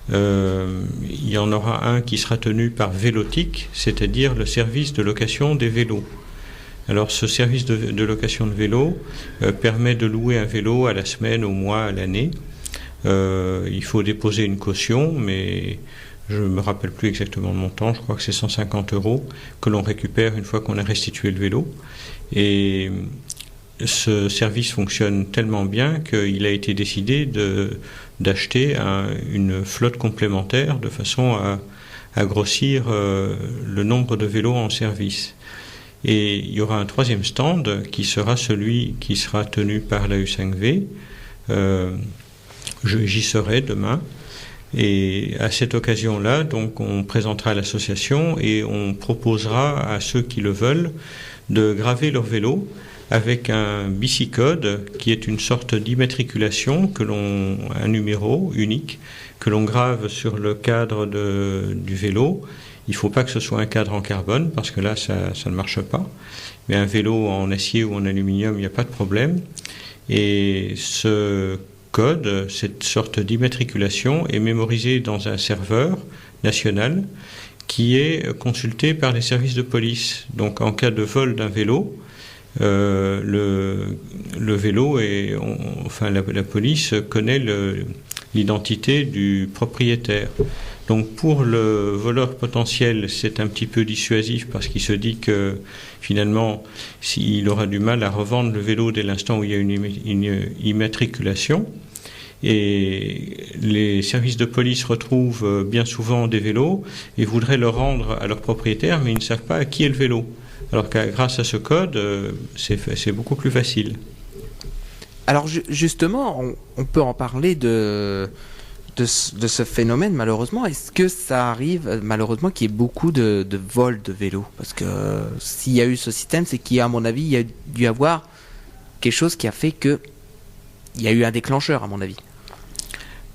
Speaker 3: il y en aura un qui sera tenu par Vélotique, c'est-à-dire le service de location des vélos. Alors ce service de location de vélo permet de louer un vélo à la semaine, au mois, à l'année. Il faut déposer une caution, mais je ne me rappelle plus exactement le montant, je crois que c'est 150 € que l'on récupère une fois qu'on a restitué le vélo. Et ce service fonctionne tellement bien qu'il a été décidé d'acheter une flotte complémentaire de façon à grossir le nombre de vélos en service. Et il y aura un troisième stand qui sera celui qui sera tenu par la U5V. J'y serai demain. Et à cette occasion-là, donc, on présentera l'association et on proposera à ceux qui le veulent de graver leur vélo avec un bicicode qui est une sorte d'immatriculation un numéro unique que l'on grave sur le cadre du vélo. Il ne faut pas que ce soit un cadre en carbone parce que là ça ne marche pas. Mais un vélo en acier ou en aluminium, il n'y a pas de problème. Et ce code, cette sorte d'immatriculation est mémorisé dans un serveur national qui est consulté par les services de police. Donc en cas de vol d'un vélo, le vélo la police connaît l'identité du propriétaire. Donc pour le voleur potentiel, c'est un petit peu dissuasif parce qu'il se dit que finalement, il aura du mal à revendre le vélo dès l'instant où il y a une immatriculation. Et les services de police retrouvent bien souvent des vélos et voudraient le rendre à leur propriétaire, mais ils ne savent pas à qui est le vélo. Alors que grâce à ce code, c'est beaucoup plus facile.
Speaker 1: Alors justement, on peut en parler de ce phénomène malheureusement. Est-ce que ça arrive malheureusement qu'il y ait beaucoup de vols de vélos? Parce que s'il y a eu ce système, c'est qu'à mon avis, il y a dû avoir quelque chose qui a fait que il y a eu un déclencheur, à mon avis.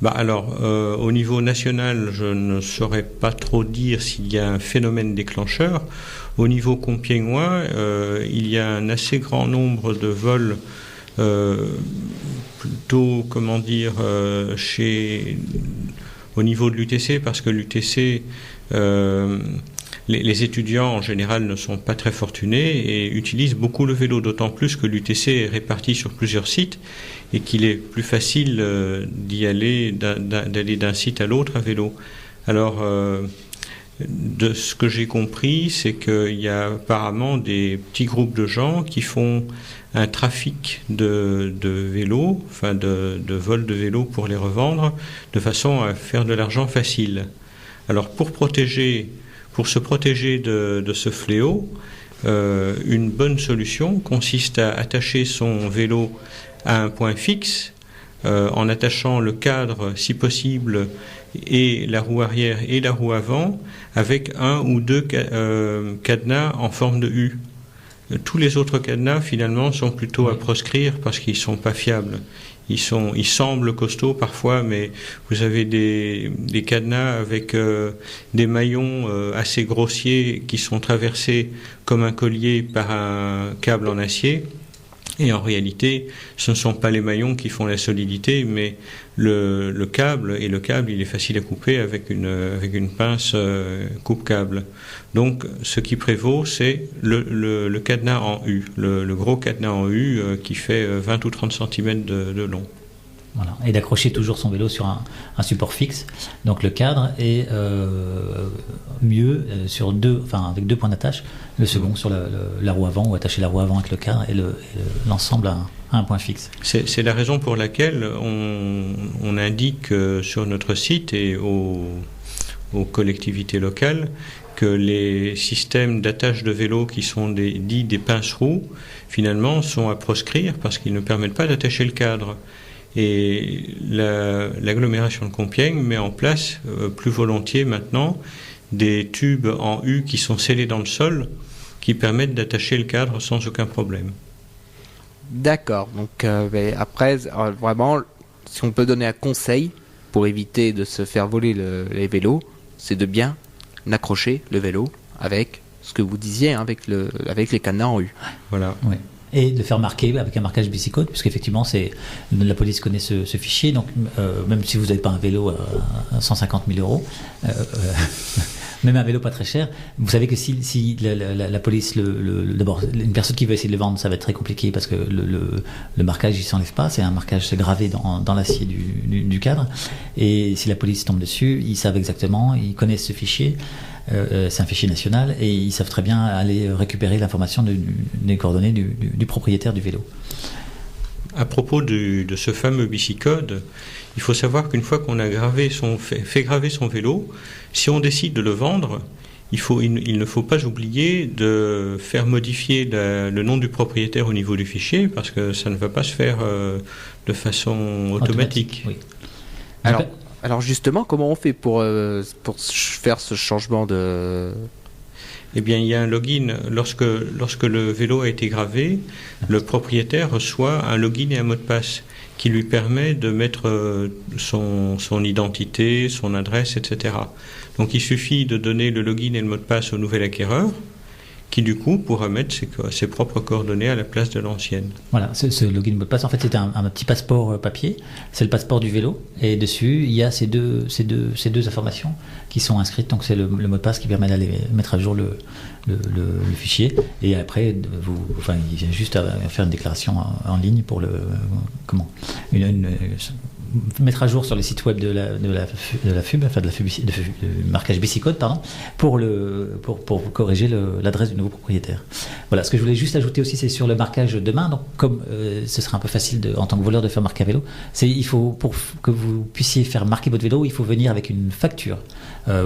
Speaker 3: Au niveau national, je ne saurais pas trop dire s'il y a un phénomène déclencheur. Au niveau compiègnois, il y a un assez grand nombre de vols plutôt, au niveau de l'UTC, parce que l'UTC, les étudiants en général ne sont pas très fortunés et utilisent beaucoup le vélo, d'autant plus que l'UTC est réparti sur plusieurs sites et qu'il est plus facile d'aller d'un site à l'autre à vélo. Alors, de ce que j'ai compris, c'est qu'il y a apparemment des petits groupes de gens qui font un trafic de vélos, de vol de vélos pour les revendre, de façon à faire de l'argent facile. Alors pour se protéger de ce fléau, une bonne solution consiste à attacher son vélo à un point fixe, en attachant le cadre, si possible, et la roue arrière et la roue avant, avec un ou deux cadenas en forme de U. Tous les autres cadenas, finalement, sont plutôt à proscrire parce qu'ils ne sont pas fiables. Ils semblent costauds parfois, mais vous avez des cadenas avec des maillons assez grossiers qui sont traversés comme un collier par un câble en acier. Et en réalité, ce ne sont pas les maillons qui font la solidité, mais le câble. Et le câble, il est facile à couper avec une pince coupe-câble. Donc, ce qui prévaut, c'est le cadenas en U, le gros cadenas en U qui fait 20 ou 30 cm de long.
Speaker 2: Voilà. Et d'accrocher toujours son vélo sur un support fixe. Donc le cadre est mieux avec deux points d'attache. Le second sur la roue avant, ou attacher la roue avant avec le cadre et l'ensemble à un point fixe.
Speaker 3: C'est la raison pour laquelle on indique sur notre site et aux collectivités locales que les systèmes d'attache de vélo qui sont dits des pinces-roues, finalement, sont à proscrire parce qu'ils ne permettent pas d'attacher le cadre. Et l'agglomération de Compiègne met en place plus volontiers maintenant des tubes en U qui sont scellés dans le sol qui permettent d'attacher le cadre sans aucun problème.
Speaker 1: D'accord. Donc après, vraiment, si on peut donner un conseil pour éviter de se faire voler les vélos, c'est de bien accrocher le vélo avec ce que vous disiez, avec les cadenas en U.
Speaker 3: Voilà.
Speaker 2: Ouais. et de le faire marquer avec un marquage Bicicode, puisqu'effectivement la police connaît ce fichier, donc même si vous n'avez pas un vélo à 150 000 euros, même un vélo pas très cher, vous savez que si la police, d'abord une personne qui veut essayer de le vendre, ça va être très compliqué parce que le marquage il s'enlève pas, c'est un marquage gravé dans l'acier du cadre, et si la police tombe dessus, ils savent exactement, ils connaissent ce fichier. C'est un fichier national et ils savent très bien aller récupérer l'information des coordonnées du propriétaire du vélo.
Speaker 3: À propos de ce fameux Bicicode, il faut savoir qu'une fois qu'on a fait graver son vélo, si on décide de le vendre, il ne faut pas oublier de faire modifier le nom du propriétaire au niveau du fichier, parce que ça ne va pas se faire de façon automatique. Oui.
Speaker 1: Alors justement, comment on fait pour faire ce changement de...
Speaker 3: Eh bien, il y a un login. Lorsque le vélo a été gravé, le propriétaire reçoit un login et un mot de passe qui lui permet de mettre son identité, son adresse, etc. Donc il suffit de donner le login et le mot de passe au nouvel acquéreur, qui du coup pourra mettre ses propres coordonnées à la place de l'ancienne.
Speaker 2: Voilà, ce login mot de passe, en fait, c'est un petit passeport papier, c'est le passeport du vélo, et dessus, il y a ces deux informations qui sont inscrites, donc c'est le mot de passe qui permet d'aller mettre à jour le fichier, et après, il y a juste à faire une déclaration en ligne pour mettre à jour sur les sites web de la FUB, enfin de marquage Bicicode, pardon, pour corriger l'adresse du nouveau propriétaire. Voilà, ce que je voulais juste ajouter aussi, c'est sur le marquage de main. Donc, comme ce serait un peu facile en tant que voleur de faire marquer un vélo, pour que vous puissiez faire marquer votre vélo, il faut venir avec une facture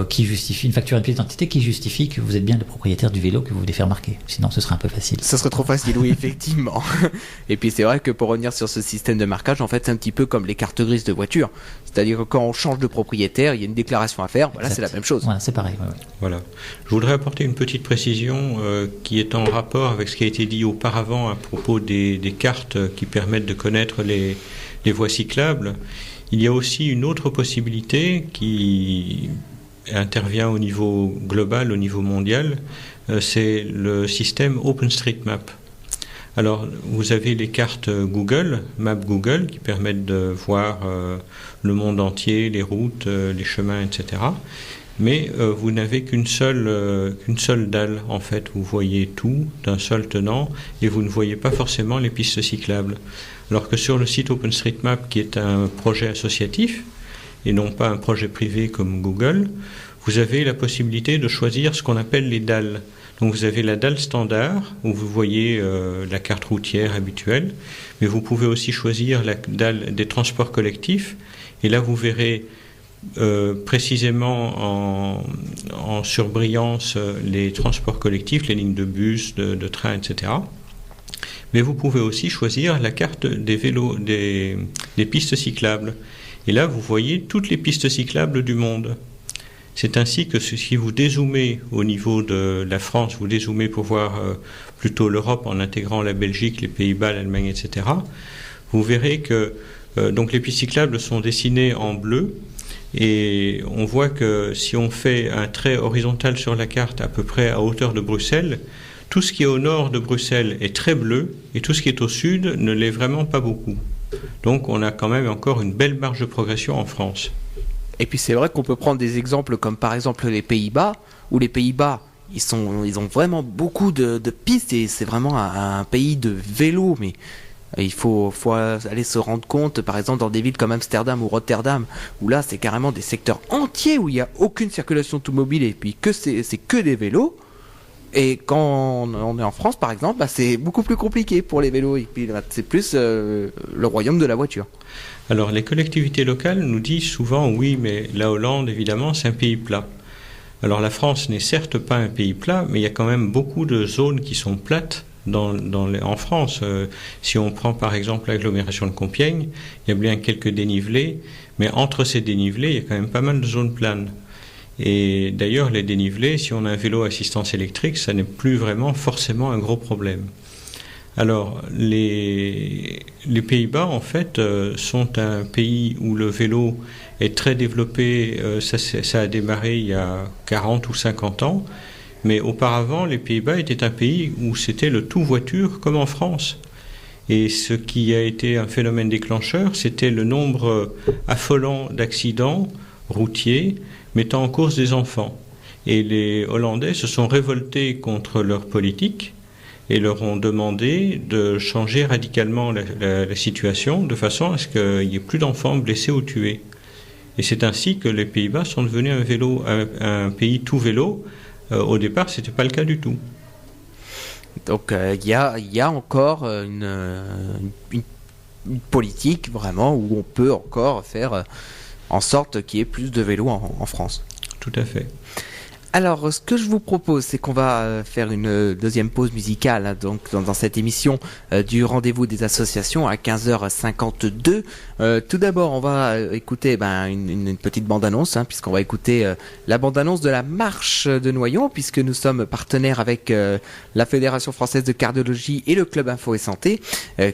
Speaker 2: qui justifie, une facture et une pièce d'identité qui justifie que vous êtes bien le propriétaire du vélo que vous voulez faire marquer. Sinon, ce serait un peu facile.
Speaker 1: Ça serait trop facile, oui, effectivement. Et puis, c'est vrai que pour revenir sur ce système de marquage, en fait, c'est un petit peu comme les cartes grises de voiture. C'est-à-dire que quand on change de propriétaire, il y a une déclaration à faire. Voilà, c'est la même chose.
Speaker 2: Voilà, c'est pareil. Ouais.
Speaker 3: Voilà. Je voudrais apporter une petite précision qui est en rapport avec ce qui a été dit auparavant à propos des cartes qui permettent de connaître les voies cyclables. Il y a aussi une autre possibilité qui intervient au niveau global, au niveau mondial, c'est le système OpenStreetMap. Alors, vous avez les cartes Google, Map Google, qui permettent de voir le monde entier, les routes, les chemins, etc. Mais vous n'avez qu'une seule dalle, en fait. Vous voyez tout d'un seul tenant et vous ne voyez pas forcément les pistes cyclables. Alors que sur le site OpenStreetMap, qui est un projet associatif, et non pas un projet privé comme Google, vous avez la possibilité de choisir ce qu'on appelle les dalles. Donc vous avez la dalle standard, où vous voyez la carte routière habituelle, mais vous pouvez aussi choisir la dalle des transports collectifs, et là vous verrez précisément en surbrillance les transports collectifs, les lignes de bus, de train, etc. Mais vous pouvez aussi choisir la carte des vélos, des pistes cyclables. Et là, vous voyez toutes les pistes cyclables du monde. C'est ainsi que si vous dézoomez au niveau de la France, vous dézoomez pour voir plutôt l'Europe en intégrant la Belgique, les Pays-Bas, l'Allemagne, etc., vous verrez que donc les pistes cyclables sont dessinées en bleu, et on voit que si on fait un trait horizontal sur la carte à peu près à hauteur de Bruxelles, tout ce qui est au nord de Bruxelles est très bleu, et tout ce qui est au sud ne l'est vraiment pas beaucoup. Donc on a quand même encore une belle marge de progression en France.
Speaker 1: Et puis c'est vrai qu'on peut prendre des exemples comme par exemple les Pays-Bas, où les Pays-Bas, ils ont vraiment beaucoup de pistes, et c'est vraiment un pays de vélo, mais il faut aller se rendre compte, par exemple dans des villes comme Amsterdam ou Rotterdam, où là c'est carrément des secteurs entiers où il n'y a aucune circulation automobile, et puis c'est que des vélos. Et quand on est en France, par exemple, c'est beaucoup plus compliqué pour les vélos. Et puis c'est plus le royaume de la voiture.
Speaker 3: Alors les collectivités locales nous disent souvent, oui, mais la Hollande, évidemment, c'est un pays plat. Alors la France n'est certes pas un pays plat, mais il y a quand même beaucoup de zones qui sont plates en France. Si on prend par exemple l'agglomération de Compiègne, il y a bien quelques dénivelés, mais entre ces dénivelés, il y a quand même pas mal de zones planes. Et d'ailleurs, les dénivelés, si on a un vélo à assistance électrique, ça n'est plus vraiment forcément un gros problème. Alors, les Pays-Bas, en fait, sont un pays où le vélo est très développé. Ça a démarré il y a 40 ou 50 ans, Mais auparavant, les Pays-Bas étaient un pays où c'était le tout voiture comme en France. Et ce qui a été un phénomène déclencheur, c'était le nombre affolant d'accidents routiers mettant en cause des enfants. Et les Hollandais se sont révoltés contre leur politique et leur ont demandé de changer radicalement la situation de façon à ce qu'il n'y ait plus d'enfants blessés ou tués. Et c'est ainsi que les Pays-Bas sont devenus un pays tout vélo. Au départ, ce n'était pas le cas du tout.
Speaker 1: Donc il y a encore une politique vraiment où on peut encore faire en sorte qu'il y ait plus de vélos en France.
Speaker 3: Tout à fait.
Speaker 1: Alors, ce que je vous propose, c'est qu'on va faire une deuxième pause musicale, hein, donc dans cette émission du rendez-vous des associations à 15h52. Tout d'abord, on va écouter une petite bande-annonce, hein, puisqu'on va écouter la bande-annonce de la marche de Noyon, puisque nous sommes partenaires avec la Fédération française de cardiologie et le Club Info et Santé,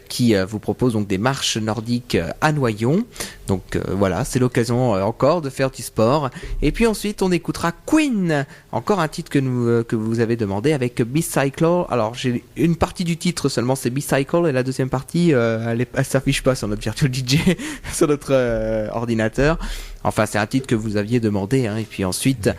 Speaker 1: qui vous propose donc des marches nordiques à Noyon. Donc voilà, c'est l'occasion encore de faire du sport. Et puis ensuite, on écoutera Queen, encore un titre que vous avez demandé avec Bicycle. Alors j'ai une partie du titre seulement, c'est Bicycle, et la deuxième partie, elle s'affiche pas sur notre Virtual DJ, sur notre ordinateur. Enfin, c'est un titre que vous aviez demandé, hein. Et puis ensuite,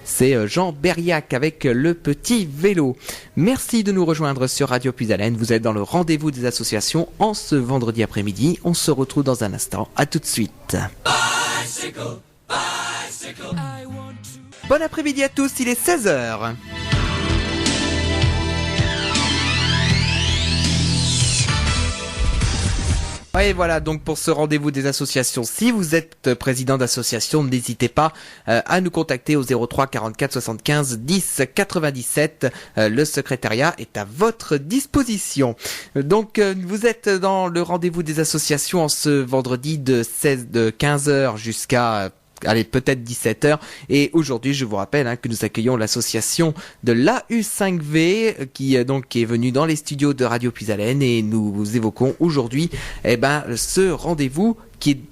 Speaker 1: c'est Jean Berriac avec Le Petit Vélo. Merci de nous rejoindre sur Radio Puisalène. Vous êtes dans le rendez-vous des associations en ce vendredi après-midi. On se retrouve dans un instant. À tout de suite. Bicycle, bicycle. Bon après-midi à tous, il est 16h. Et voilà donc pour ce rendez-vous des associations. Si vous êtes président d'association, n'hésitez pas à nous contacter au 03 44 75 10 97. Le secrétariat est à votre disposition. Donc vous êtes dans le rendez-vous des associations en ce vendredi de 15h jusqu'à peut-être 17h. Et aujourd'hui, je vous rappelle que nous accueillons l'association de l'AU5V qui est venue dans les studios de Radio Puisalène, et nous évoquons aujourd'hui ce rendez-vous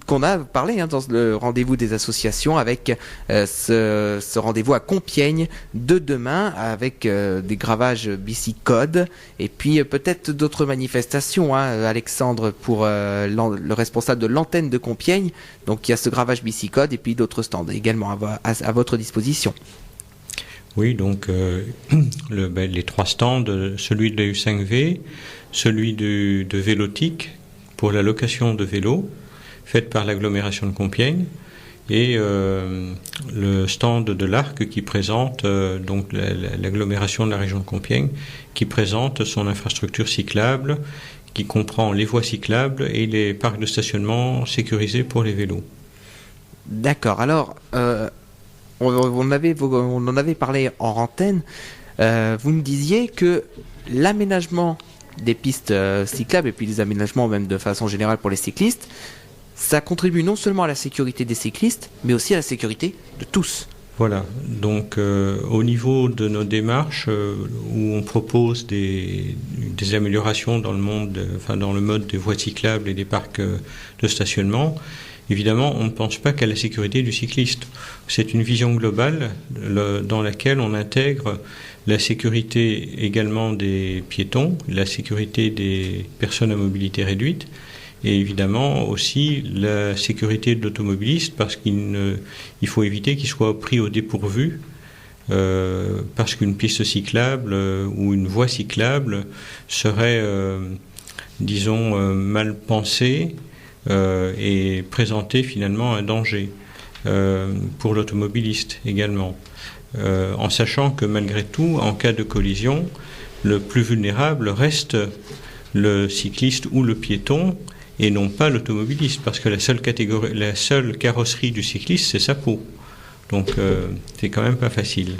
Speaker 1: qu'on a parlé dans le rendez-vous des associations avec ce rendez-vous à Compiègne de demain avec des gravages BicyCode et puis peut-être d'autres manifestations, Alexandre, pour le responsable de l'antenne de Compiègne. Donc il y a ce gravage BicyCode et puis d'autres stands également à votre disposition.
Speaker 3: Oui, donc les trois stands, celui de la U5V, celui de Vélotique pour la location de vélos faite par l'agglomération de Compiègne, et le stand de l'Arc qui présente donc l'agglomération de la région de Compiègne, qui présente son infrastructure cyclable, qui comprend les voies cyclables et les parcs de stationnement sécurisés pour les vélos.
Speaker 1: D'accord. Alors, on en avait parlé en antenne. Vous me disiez que l'aménagement des pistes cyclables et puis les aménagements même de façon générale pour les cyclistes, ça contribue non seulement à la sécurité des cyclistes, mais aussi à la sécurité de tous.
Speaker 3: Voilà, donc au niveau de nos démarches où on propose des améliorations dans le mode des voies cyclables et des parcs de stationnement, évidemment on ne pense pas qu'à la sécurité du cycliste. C'est une vision globale dans laquelle on intègre la sécurité également des piétons, la sécurité des personnes à mobilité réduite, et évidemment aussi la sécurité de l'automobiliste, parce qu'il faut éviter qu'il soit pris au dépourvu parce qu'une piste cyclable ou une voie cyclable serait, mal pensée et présenter finalement un danger pour l'automobiliste également. En sachant que malgré tout, en cas de collision, le plus vulnérable reste le cycliste ou le piéton, et non pas l'automobiliste, parce que la seule carrosserie du cycliste, c'est sa peau. Donc c'est quand même pas facile.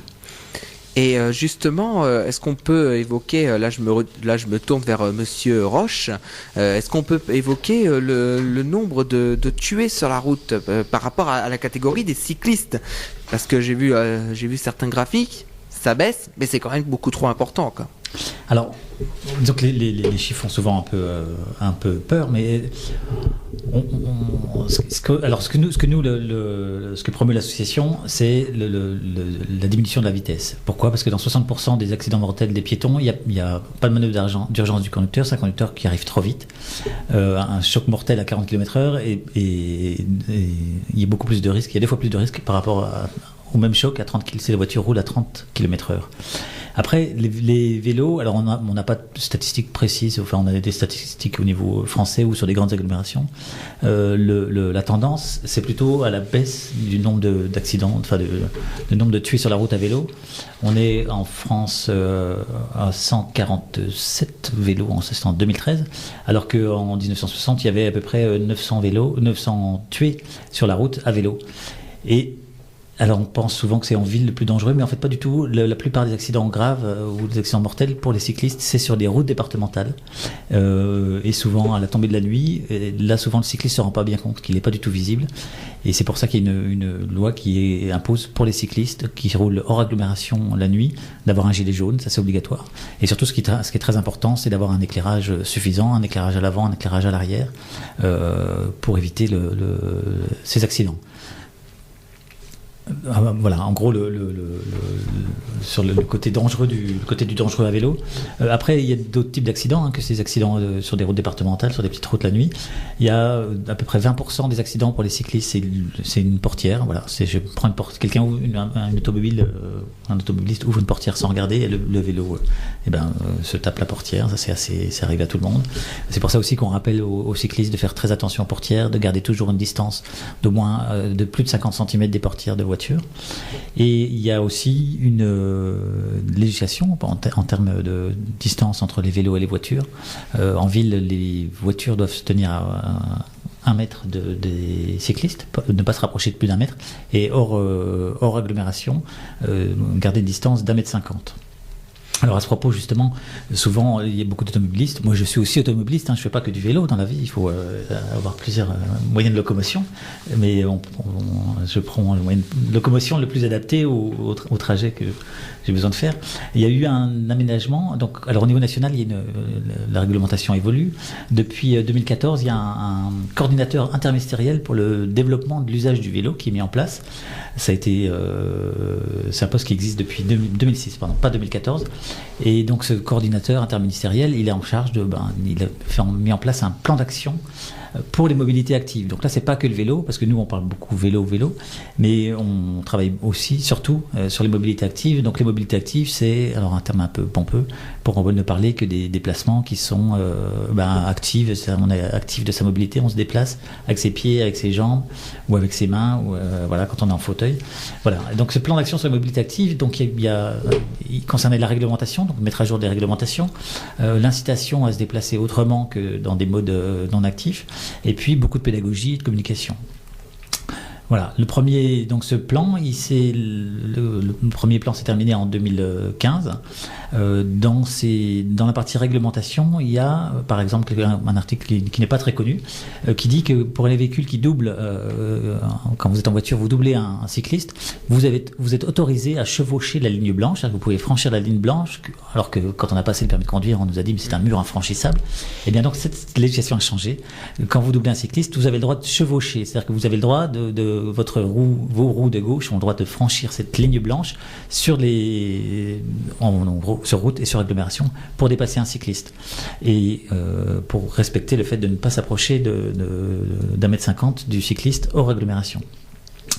Speaker 1: Et justement, est-ce qu'on peut évoquer, là je me tourne vers Monsieur Roche, est-ce qu'on peut évoquer le nombre de tués sur la route par rapport à la catégorie des cyclistes? Parce que j'ai vu certains graphiques, ça baisse, mais c'est quand même beaucoup trop important, quoi.
Speaker 2: Alors, donc les chiffres font souvent un peu peur, mais ce que promeut l'association, c'est la diminution de la vitesse. Pourquoi ? Parce que dans 60% des accidents mortels des piétons, il n'y a pas de manœuvre d'urgence du conducteur, c'est un conducteur qui arrive trop vite. Un choc mortel à 40 km/h et il y a beaucoup plus de risques, il y a 2 fois plus de risques par rapport au même choc à 30 km, si la voiture roule à 30 km/h. Après, les vélos, alors on n'a pas de statistiques précises, enfin on a des statistiques au niveau français ou sur des grandes agglomérations. La tendance, c'est plutôt à la baisse du nombre d'accidents, enfin le nombre de tués sur la route à vélo. On est en France à 147 vélos en 2013, alors qu'en 1960, il y avait à peu près 900 tués sur la route à vélo. Et alors on pense souvent que c'est en ville le plus dangereux, mais en fait pas du tout. La plupart des accidents graves ou des accidents mortels pour les cyclistes, c'est sur des routes départementales et souvent à la tombée de la nuit. Et là souvent le cycliste se rend pas bien compte qu'il n'est pas du tout visible, et c'est pour ça qu'il y a une loi qui impose pour les cyclistes qui roulent hors agglomération la nuit d'avoir un gilet jaune, ça c'est obligatoire. Et surtout ce qui est très important, c'est d'avoir un éclairage suffisant, un éclairage à l'avant, un éclairage à l'arrière pour éviter ces accidents. Voilà, en gros sur le côté dangereux du dangereux à vélo. Après, il y a d'autres types d'accidents que ces accidents sur des routes départementales, sur des petites routes la nuit. Il y a à peu près 20% des accidents pour les cyclistes, c'est une portière. Voilà, je prends quelqu'un ou un automobiliste ouvre une portière sans regarder, et le vélo se tape la portière. Ça arrive à tout le monde. C'est pour ça aussi qu'on rappelle aux cyclistes de faire très attention aux portières, de garder toujours une distance d'au moins de plus de 50 cm des portières de voiture. Et il y a aussi une législation en termes de distance entre les vélos et les voitures. En ville, les voitures doivent se tenir à 1 mètre des cyclistes, ne pas se rapprocher de plus d'1 mètre, et hors agglomération, garder une distance d'1,50 m. Alors à ce propos, justement, souvent il y a beaucoup d'automobilistes. Moi je suis aussi automobiliste, je ne fais pas que du vélo dans la vie, il faut avoir plusieurs moyens de locomotion, mais je prends le moyen de locomotion le plus adapté au trajet que j'ai besoin de faire. Il y a eu un aménagement, donc, alors au niveau national, la réglementation évolue. Depuis 2014, il y a un coordinateur interministériel pour le développement de l'usage du vélo qui est mis en place. Ça a été, c'est un poste qui existe depuis 2006, pas 2014. Et donc ce coordinateur interministériel, il est en charge il a mis en place un plan d'action pour les mobilités actives. Donc là, c'est pas que le vélo, parce que nous, on parle beaucoup vélo, mais on travaille aussi, surtout, sur les mobilités actives. Donc les mobilités actives, c'est, alors un terme un peu pompeux, pour ne parler que des déplacements qui sont actifs. On est actif de sa mobilité, on se déplace avec ses pieds, avec ses jambes, ou avec ses mains, ou quand on est en fauteuil. Voilà. Donc ce plan d'action sur la mobilité active, donc il concernait la réglementation, donc mettre à jour des réglementations, l'incitation à se déplacer autrement que dans des modes non actifs, et puis beaucoup de pédagogie et de communication. Voilà, ce plan, le premier plan s'est terminé en 2015. Dans la partie réglementation, il y a, par exemple, un article qui n'est pas très connu, qui dit que pour les véhicules qui doublent, quand vous êtes en voiture, vous doublez un cycliste, vous êtes autorisé à chevaucher la ligne blanche, c'est-à-dire que vous pouvez franchir la ligne blanche, alors que quand on a passé le permis de conduire, on nous a dit que c'est un mur infranchissable. Et bien donc cette législation a changé. Quand vous doublez un cycliste, vous avez le droit de chevaucher, c'est-à-dire que vous avez le droit vos roues de gauche ont le droit de franchir cette ligne blanche sur sur route et sur agglomération pour dépasser un cycliste, et pour respecter le fait de ne pas s'approcher d'1,50 m du cycliste hors agglomération.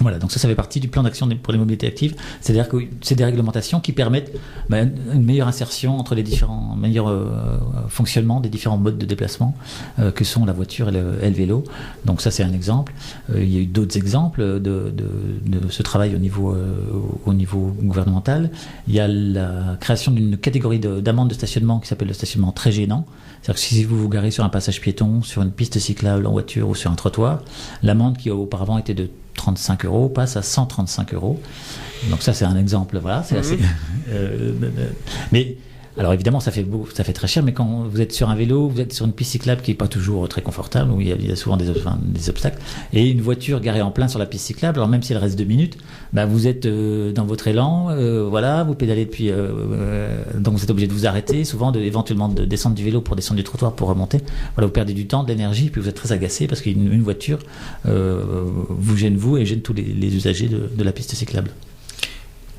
Speaker 2: Voilà, donc ça fait partie du plan d'action pour les mobilités actives, c'est-à-dire que c'est des réglementations qui permettent une meilleure insertion entre les différents meilleurs fonctionnements des différents modes de déplacement que sont la voiture et le vélo. Donc ça c'est un exemple. Il y a eu d'autres exemples de ce travail au niveau gouvernemental. Il y a la création d'une catégorie d'amende de stationnement qui s'appelle le stationnement très gênant. C'est-à-dire que si vous vous garez sur un passage piéton, sur une piste cyclable en voiture ou sur un trottoir, l'amende qui auparavant était de 35 € passe à 135 €. Donc ça c'est un exemple, voilà, c'est assez. Mais Alors évidemment, ça fait très cher, mais quand vous êtes sur un vélo, vous êtes sur une piste cyclable qui n'est pas toujours très confortable, où il y a souvent des obstacles, et une voiture garée en plein sur la piste cyclable, alors même si elle reste 2 minutes, vous êtes dans votre élan, vous pédalez depuis, donc vous êtes obligé de vous arrêter, souvent éventuellement de descendre du vélo pour descendre du trottoir pour remonter. Voilà, vous perdez du temps, de l'énergie, puis vous êtes très agacé parce qu'une voiture vous gêne et gêne tous les usagers de la piste cyclable.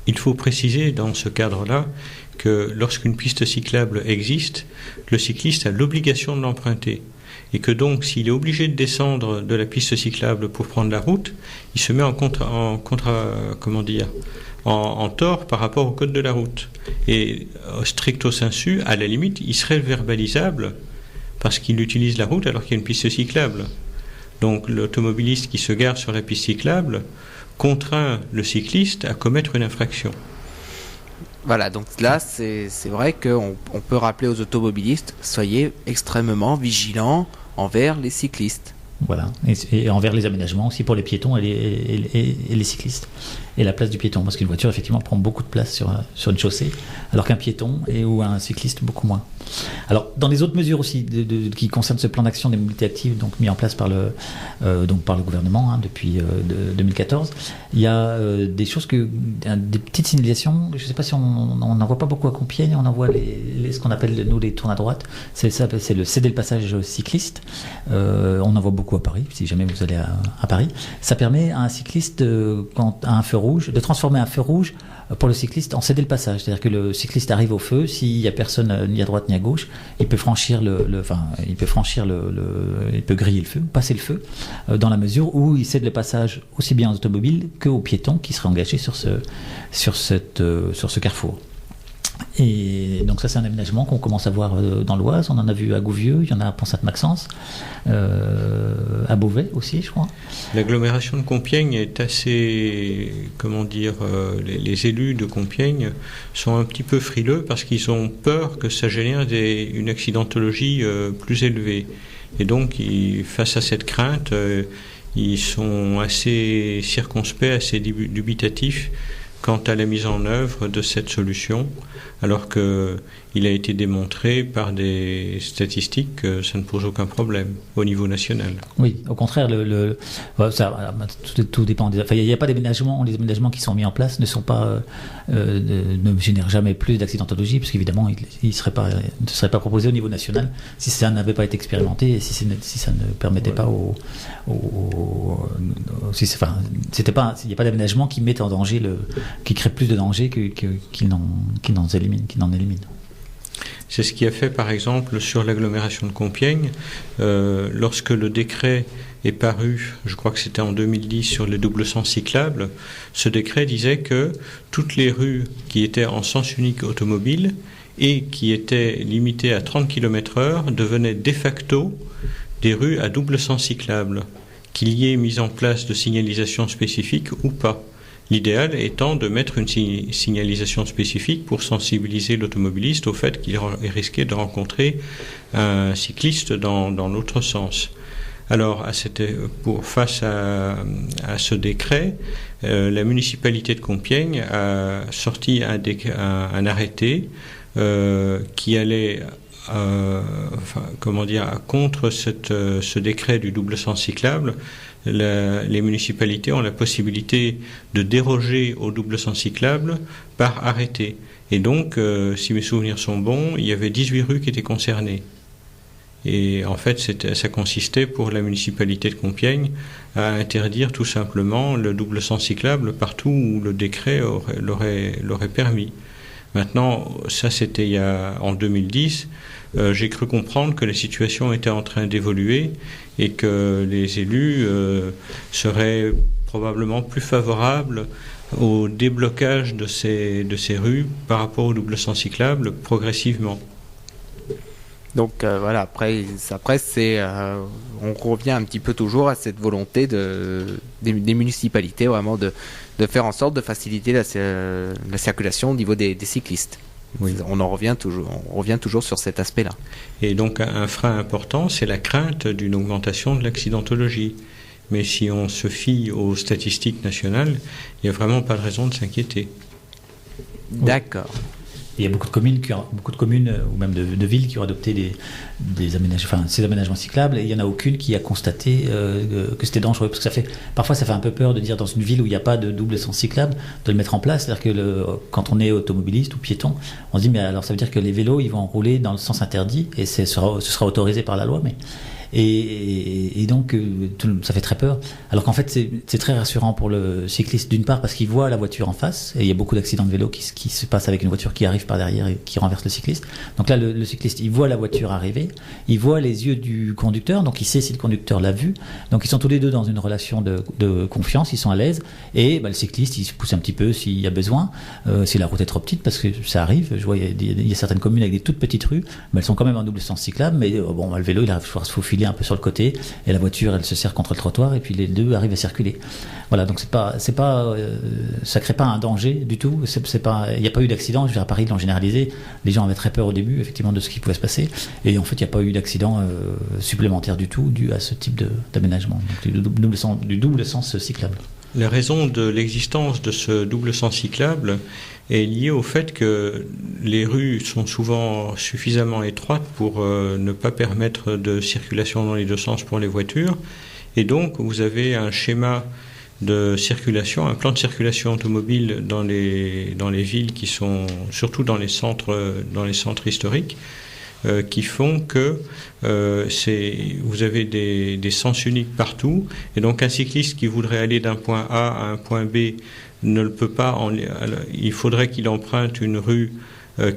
Speaker 3: Il faut préciser dans ce cadre-là que lorsqu'une piste cyclable existe, le cycliste a l'obligation de l'emprunter. Et que donc, s'il est obligé de descendre de la piste cyclable pour prendre la route, il se met en tort par rapport au code de la route. Et stricto sensu, à la limite, il serait verbalisable parce qu'il utilise la route alors qu'il y a une piste cyclable. Donc l'automobiliste qui se gare sur la piste cyclable contraint le cycliste à commettre une infraction.
Speaker 1: Voilà, donc là, c'est vrai qu'on peut rappeler aux automobilistes, soyez extrêmement vigilants envers les cyclistes.
Speaker 2: Voilà, et envers les aménagements aussi pour les piétons et les cyclistes. Et la place du piéton, parce qu'une voiture, effectivement, prend beaucoup de place sur une chaussée, alors qu'un piéton ou un cycliste, beaucoup moins. Alors, dans les autres mesures aussi qui concernent ce plan d'action des mobilités actives, donc mis en place par le gouvernement depuis 2014, il y a des choses des petites signalisations. Je ne sais pas si on n'en voit pas beaucoup à Compiègne, on en voit ce qu'on appelle nous les tournes à droite. C'est le céder le passage cycliste. On en voit beaucoup à Paris, si jamais vous allez à Paris. Ça permet à un cycliste, quand à un feu rouge, de transformer un feu rouge pour le cycliste en céder le passage. C'est-à-dire que le cycliste arrive au feu, s'il n'y a personne ni à droite ni à gauche, il peut franchir il peut griller le feu, passer le feu, dans la mesure où il cède le passage aussi bien aux automobiles qu'aux piétons qui seraient engagés sur ce carrefour. Et donc ça, c'est un aménagement qu'on commence à voir dans l'Oise. On en a vu à Gouvieux, il y en a à Pont-Sainte-Maxence, à Beauvais aussi, je crois.
Speaker 3: L'agglomération de Compiègne est assez, les élus de Compiègne sont un petit peu frileux parce qu'ils ont peur que ça génère une accidentologie plus élevée. Et donc, face à cette crainte, ils sont assez circonspects, assez dubitatifs quant à la mise en œuvre de cette solution, alors qu'il a été démontré par des statistiques que ça ne pose aucun problème au niveau national.
Speaker 2: Oui, au contraire, tout dépend. Il n'y a pas d'aménagement. Les aménagements qui sont mis en place ne génèrent jamais plus d'accidentologie, parce qu'évidemment, ils ne seraient pas proposés au niveau national si ça n'avait pas été expérimenté et si ça ne permettait pas il n'y a pas d'aménagement qui mette en danger qui crée plus de danger qu'il n'en élimine.
Speaker 3: C'est ce qui a fait, par exemple, sur l'agglomération de Compiègne, lorsque le décret est paru, je crois que c'était en 2010, sur les doubles sens cyclables, ce décret disait que toutes les rues qui étaient en sens unique automobile et qui étaient limitées à 30 km/h devenaient de facto des rues à double sens cyclable, qu'il y ait mise en place de signalisation spécifique ou pas. L'idéal étant de mettre une signalisation spécifique pour sensibiliser l'automobiliste au fait qu'il risquait de rencontrer un cycliste dans l'autre sens. Alors, face à ce décret, la municipalité de Compiègne a sorti un arrêté qui allait contre ce décret du double sens cyclable. Les municipalités ont la possibilité de déroger au double sens cyclable par arrêté. Et donc, si mes souvenirs sont bons, il y avait 18 rues qui étaient concernées. Et en fait, ça consistait pour la municipalité de Compiègne à interdire tout simplement le double sens cyclable partout où le décret l'aurait permis. Maintenant, ça c'était en 2010. J'ai cru comprendre que la situation était en train d'évoluer et que les élus seraient probablement plus favorables au déblocage de ces rues par rapport au double sens cyclable progressivement.
Speaker 1: Donc voilà, après on revient un petit peu toujours à cette volonté des municipalités vraiment de faire en sorte de faciliter la circulation au niveau des cyclistes. Oui. On revient toujours sur cet aspect-là.
Speaker 3: Et donc un frein important, c'est la crainte d'une augmentation de l'accidentologie. Mais si on se fie aux statistiques nationales, il n'y a vraiment pas de raison de s'inquiéter.
Speaker 1: D'accord.
Speaker 2: Et il y a beaucoup de communes ou même de villes qui ont adopté ces aménagements cyclables, et il n'y en a aucune qui a constaté que c'était dangereux. Parce que parfois ça fait un peu peur de dire dans une ville où il n'y a pas de double sens cyclable, de le mettre en place. C'est-à-dire que quand on est automobiliste ou piéton, on se dit mais alors ça veut dire que les vélos ils vont rouler dans le sens interdit, et ce sera autorisé par la loi, mais... Et donc ça fait très peur, alors qu'en fait c'est très rassurant pour le cycliste, d'une part parce qu'il voit la voiture en face, et il y a beaucoup d'accidents de vélo qui se passent avec une voiture qui arrive par derrière et qui renverse le cycliste. Donc là le cycliste il voit la voiture arriver, il voit les yeux du conducteur, donc il sait si le conducteur l'a vu, donc ils sont tous les deux dans une relation de confiance, ils sont à l'aise, et le cycliste il se pousse un petit peu s'il y a besoin, si la route est trop petite, parce que ça arrive, je vois il y a certaines communes avec des toutes petites rues, mais elles sont quand même en double sens cyclable, mais le vélo il arrive à se faufiler un peu sur le côté, et la voiture elle se serre contre le trottoir, et puis les deux arrivent à circuler. Voilà, donc ça crée pas un danger du tout. Il n'y a pas eu d'accident. Je veux dire, à Paris ils l'ont généralisé. Les gens avaient très peur au début effectivement de ce qui pouvait se passer, et en fait il n'y a pas eu d'accident supplémentaire du tout dû à ce type d'aménagement, donc du double sens cyclable.
Speaker 3: La raison de l'existence de ce double sens cyclable est liée au fait que les rues sont souvent suffisamment étroites pour ne pas permettre de circulation dans les deux sens pour les voitures, et donc vous avez un schéma de circulation, un plan de circulation automobile dans les villes qui sont surtout dans les centres historiques, qui font que vous avez des sens uniques partout, et donc un cycliste qui voudrait aller d'un point A à un point B ne le peut pas. Il faudrait qu'il emprunte une rue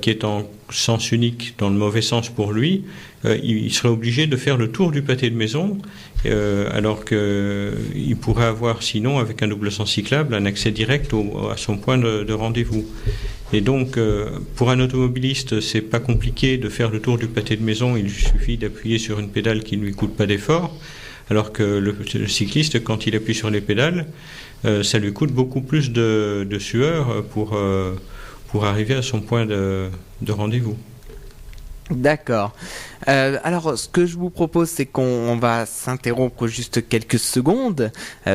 Speaker 3: qui est en sens unique dans le mauvais sens pour lui. Il serait obligé de faire le tour du pâté de maison, alors qu'il pourrait avoir sinon, avec un double sens cyclable, un accès direct à son point de rendez-vous. Et donc, pour un automobiliste, c'est pas compliqué de faire le tour du pâté de maison. Il suffit d'appuyer sur une pédale qui ne lui coûte pas d'effort, alors que le cycliste, quand il appuie sur les pédales, ça lui coûte beaucoup plus de sueur pour arriver à son point de rendez-vous.
Speaker 1: D'accord. Alors, ce que je vous propose, c'est qu'on va s'interrompre juste quelques secondes,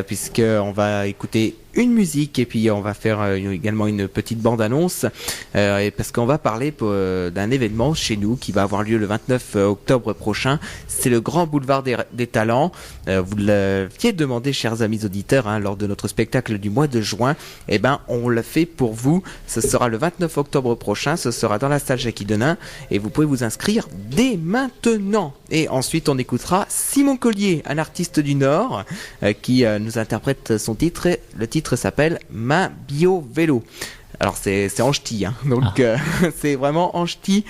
Speaker 1: puisqu'on va écouter une musique, et puis on va faire également une petite bande-annonce, parce qu'on va parler d'un événement chez nous qui va avoir lieu le 29 octobre prochain. C'est le Grand Boulevard des Talents. Vous l'aviez demandé, chers amis auditeurs, lors de notre spectacle du mois de juin. Eh ben, on l'a fait pour vous. Ce sera le 29 octobre prochain. Ce sera dans la salle Jacques Hidenin, et vous pouvez vous inscrire dès maintenant. Et ensuite, on écoutera Simon Collier, un artiste du Nord, qui nous interprète son titre. Le titre s'appelle Ma Bio Vélo. Alors c'est en ch'ti, donc c'est vraiment en ch'ti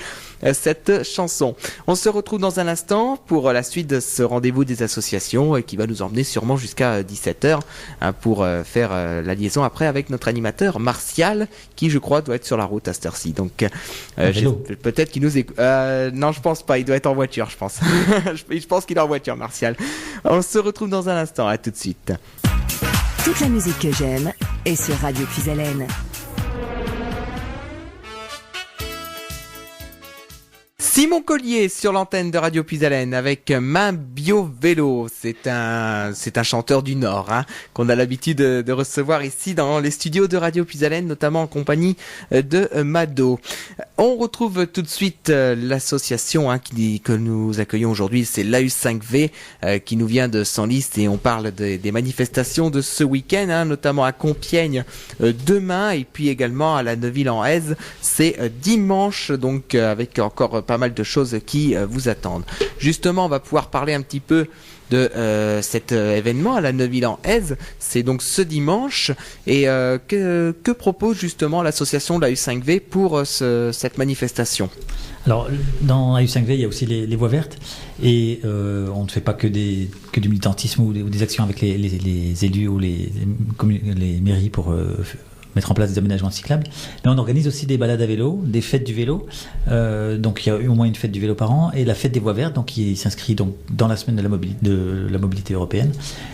Speaker 1: cette chanson. On se retrouve dans un instant pour la suite de ce rendez-vous des associations, qui va nous emmener sûrement jusqu'à 17h pour faire la liaison après avec notre animateur Martial, qui je crois doit être sur la route à cette heure-ci. Donc peut-être qu'il nous écoute. Non, je pense pas, il doit être en voiture, je pense. Je pense qu'il est en voiture, Martial. On se retrouve dans un instant, à tout de suite.
Speaker 4: Toute la musique que j'aime est sur Radio Puisalène.
Speaker 1: Simon Collier sur l'antenne de Radio Puisalène avec Ma Bio Vélo. C'est un chanteur du Nord, qu'on a l'habitude de recevoir ici dans les studios de Radio Puisalène, notamment en compagnie de Mado. On retrouve tout de suite l'association que nous accueillons aujourd'hui, c'est l'AU5V, qui nous vient de Senlis, et on parle des manifestations de ce week-end, notamment à Compiègne demain, et puis également à la Neuville-en-Hez, c'est dimanche, donc avec encore pas mal de choses qui vous attendent. Justement, on va pouvoir parler un petit peu de cet événement à la Neuville-en-Hez. C'est donc ce dimanche, et que propose justement l'association de la U5V pour cette manifestation?
Speaker 2: Alors, dans la U5V, il y a aussi les voies vertes, et on ne fait pas que du militantisme ou des actions avec les élus ou les mairies pour mettre en place des aménagements cyclables, mais on organise aussi des balades à vélo, des fêtes du vélo, donc il y a au moins une fête du vélo par an, et la fête des voies vertes, donc qui s'inscrit donc dans la semaine de la mobilité européenne,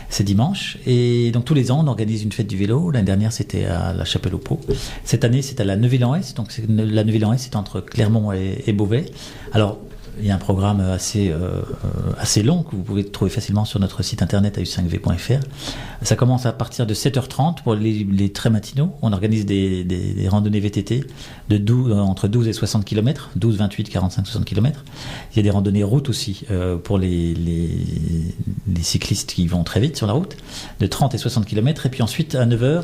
Speaker 2: c'est dimanche, et donc tous les ans on organise une fête du vélo. L'année dernière c'était à la Chapelle-aux-Pots, cette année c'est à la Neuville-en-Hez, donc la Neuville-en-Hez c'est entre Clermont et Beauvais. Alors il y a un programme assez long que vous pouvez trouver facilement sur notre site internet au5v.fr. Ça commence à partir de 7h30 pour les très matinaux. On organise des randonnées VTT entre 12 et 60 km, 12, 28, 45, 60 km. Il y a des randonnées route aussi pour les cyclistes qui vont très vite sur la route, de 30 et 60 km. Et puis ensuite, à 9h,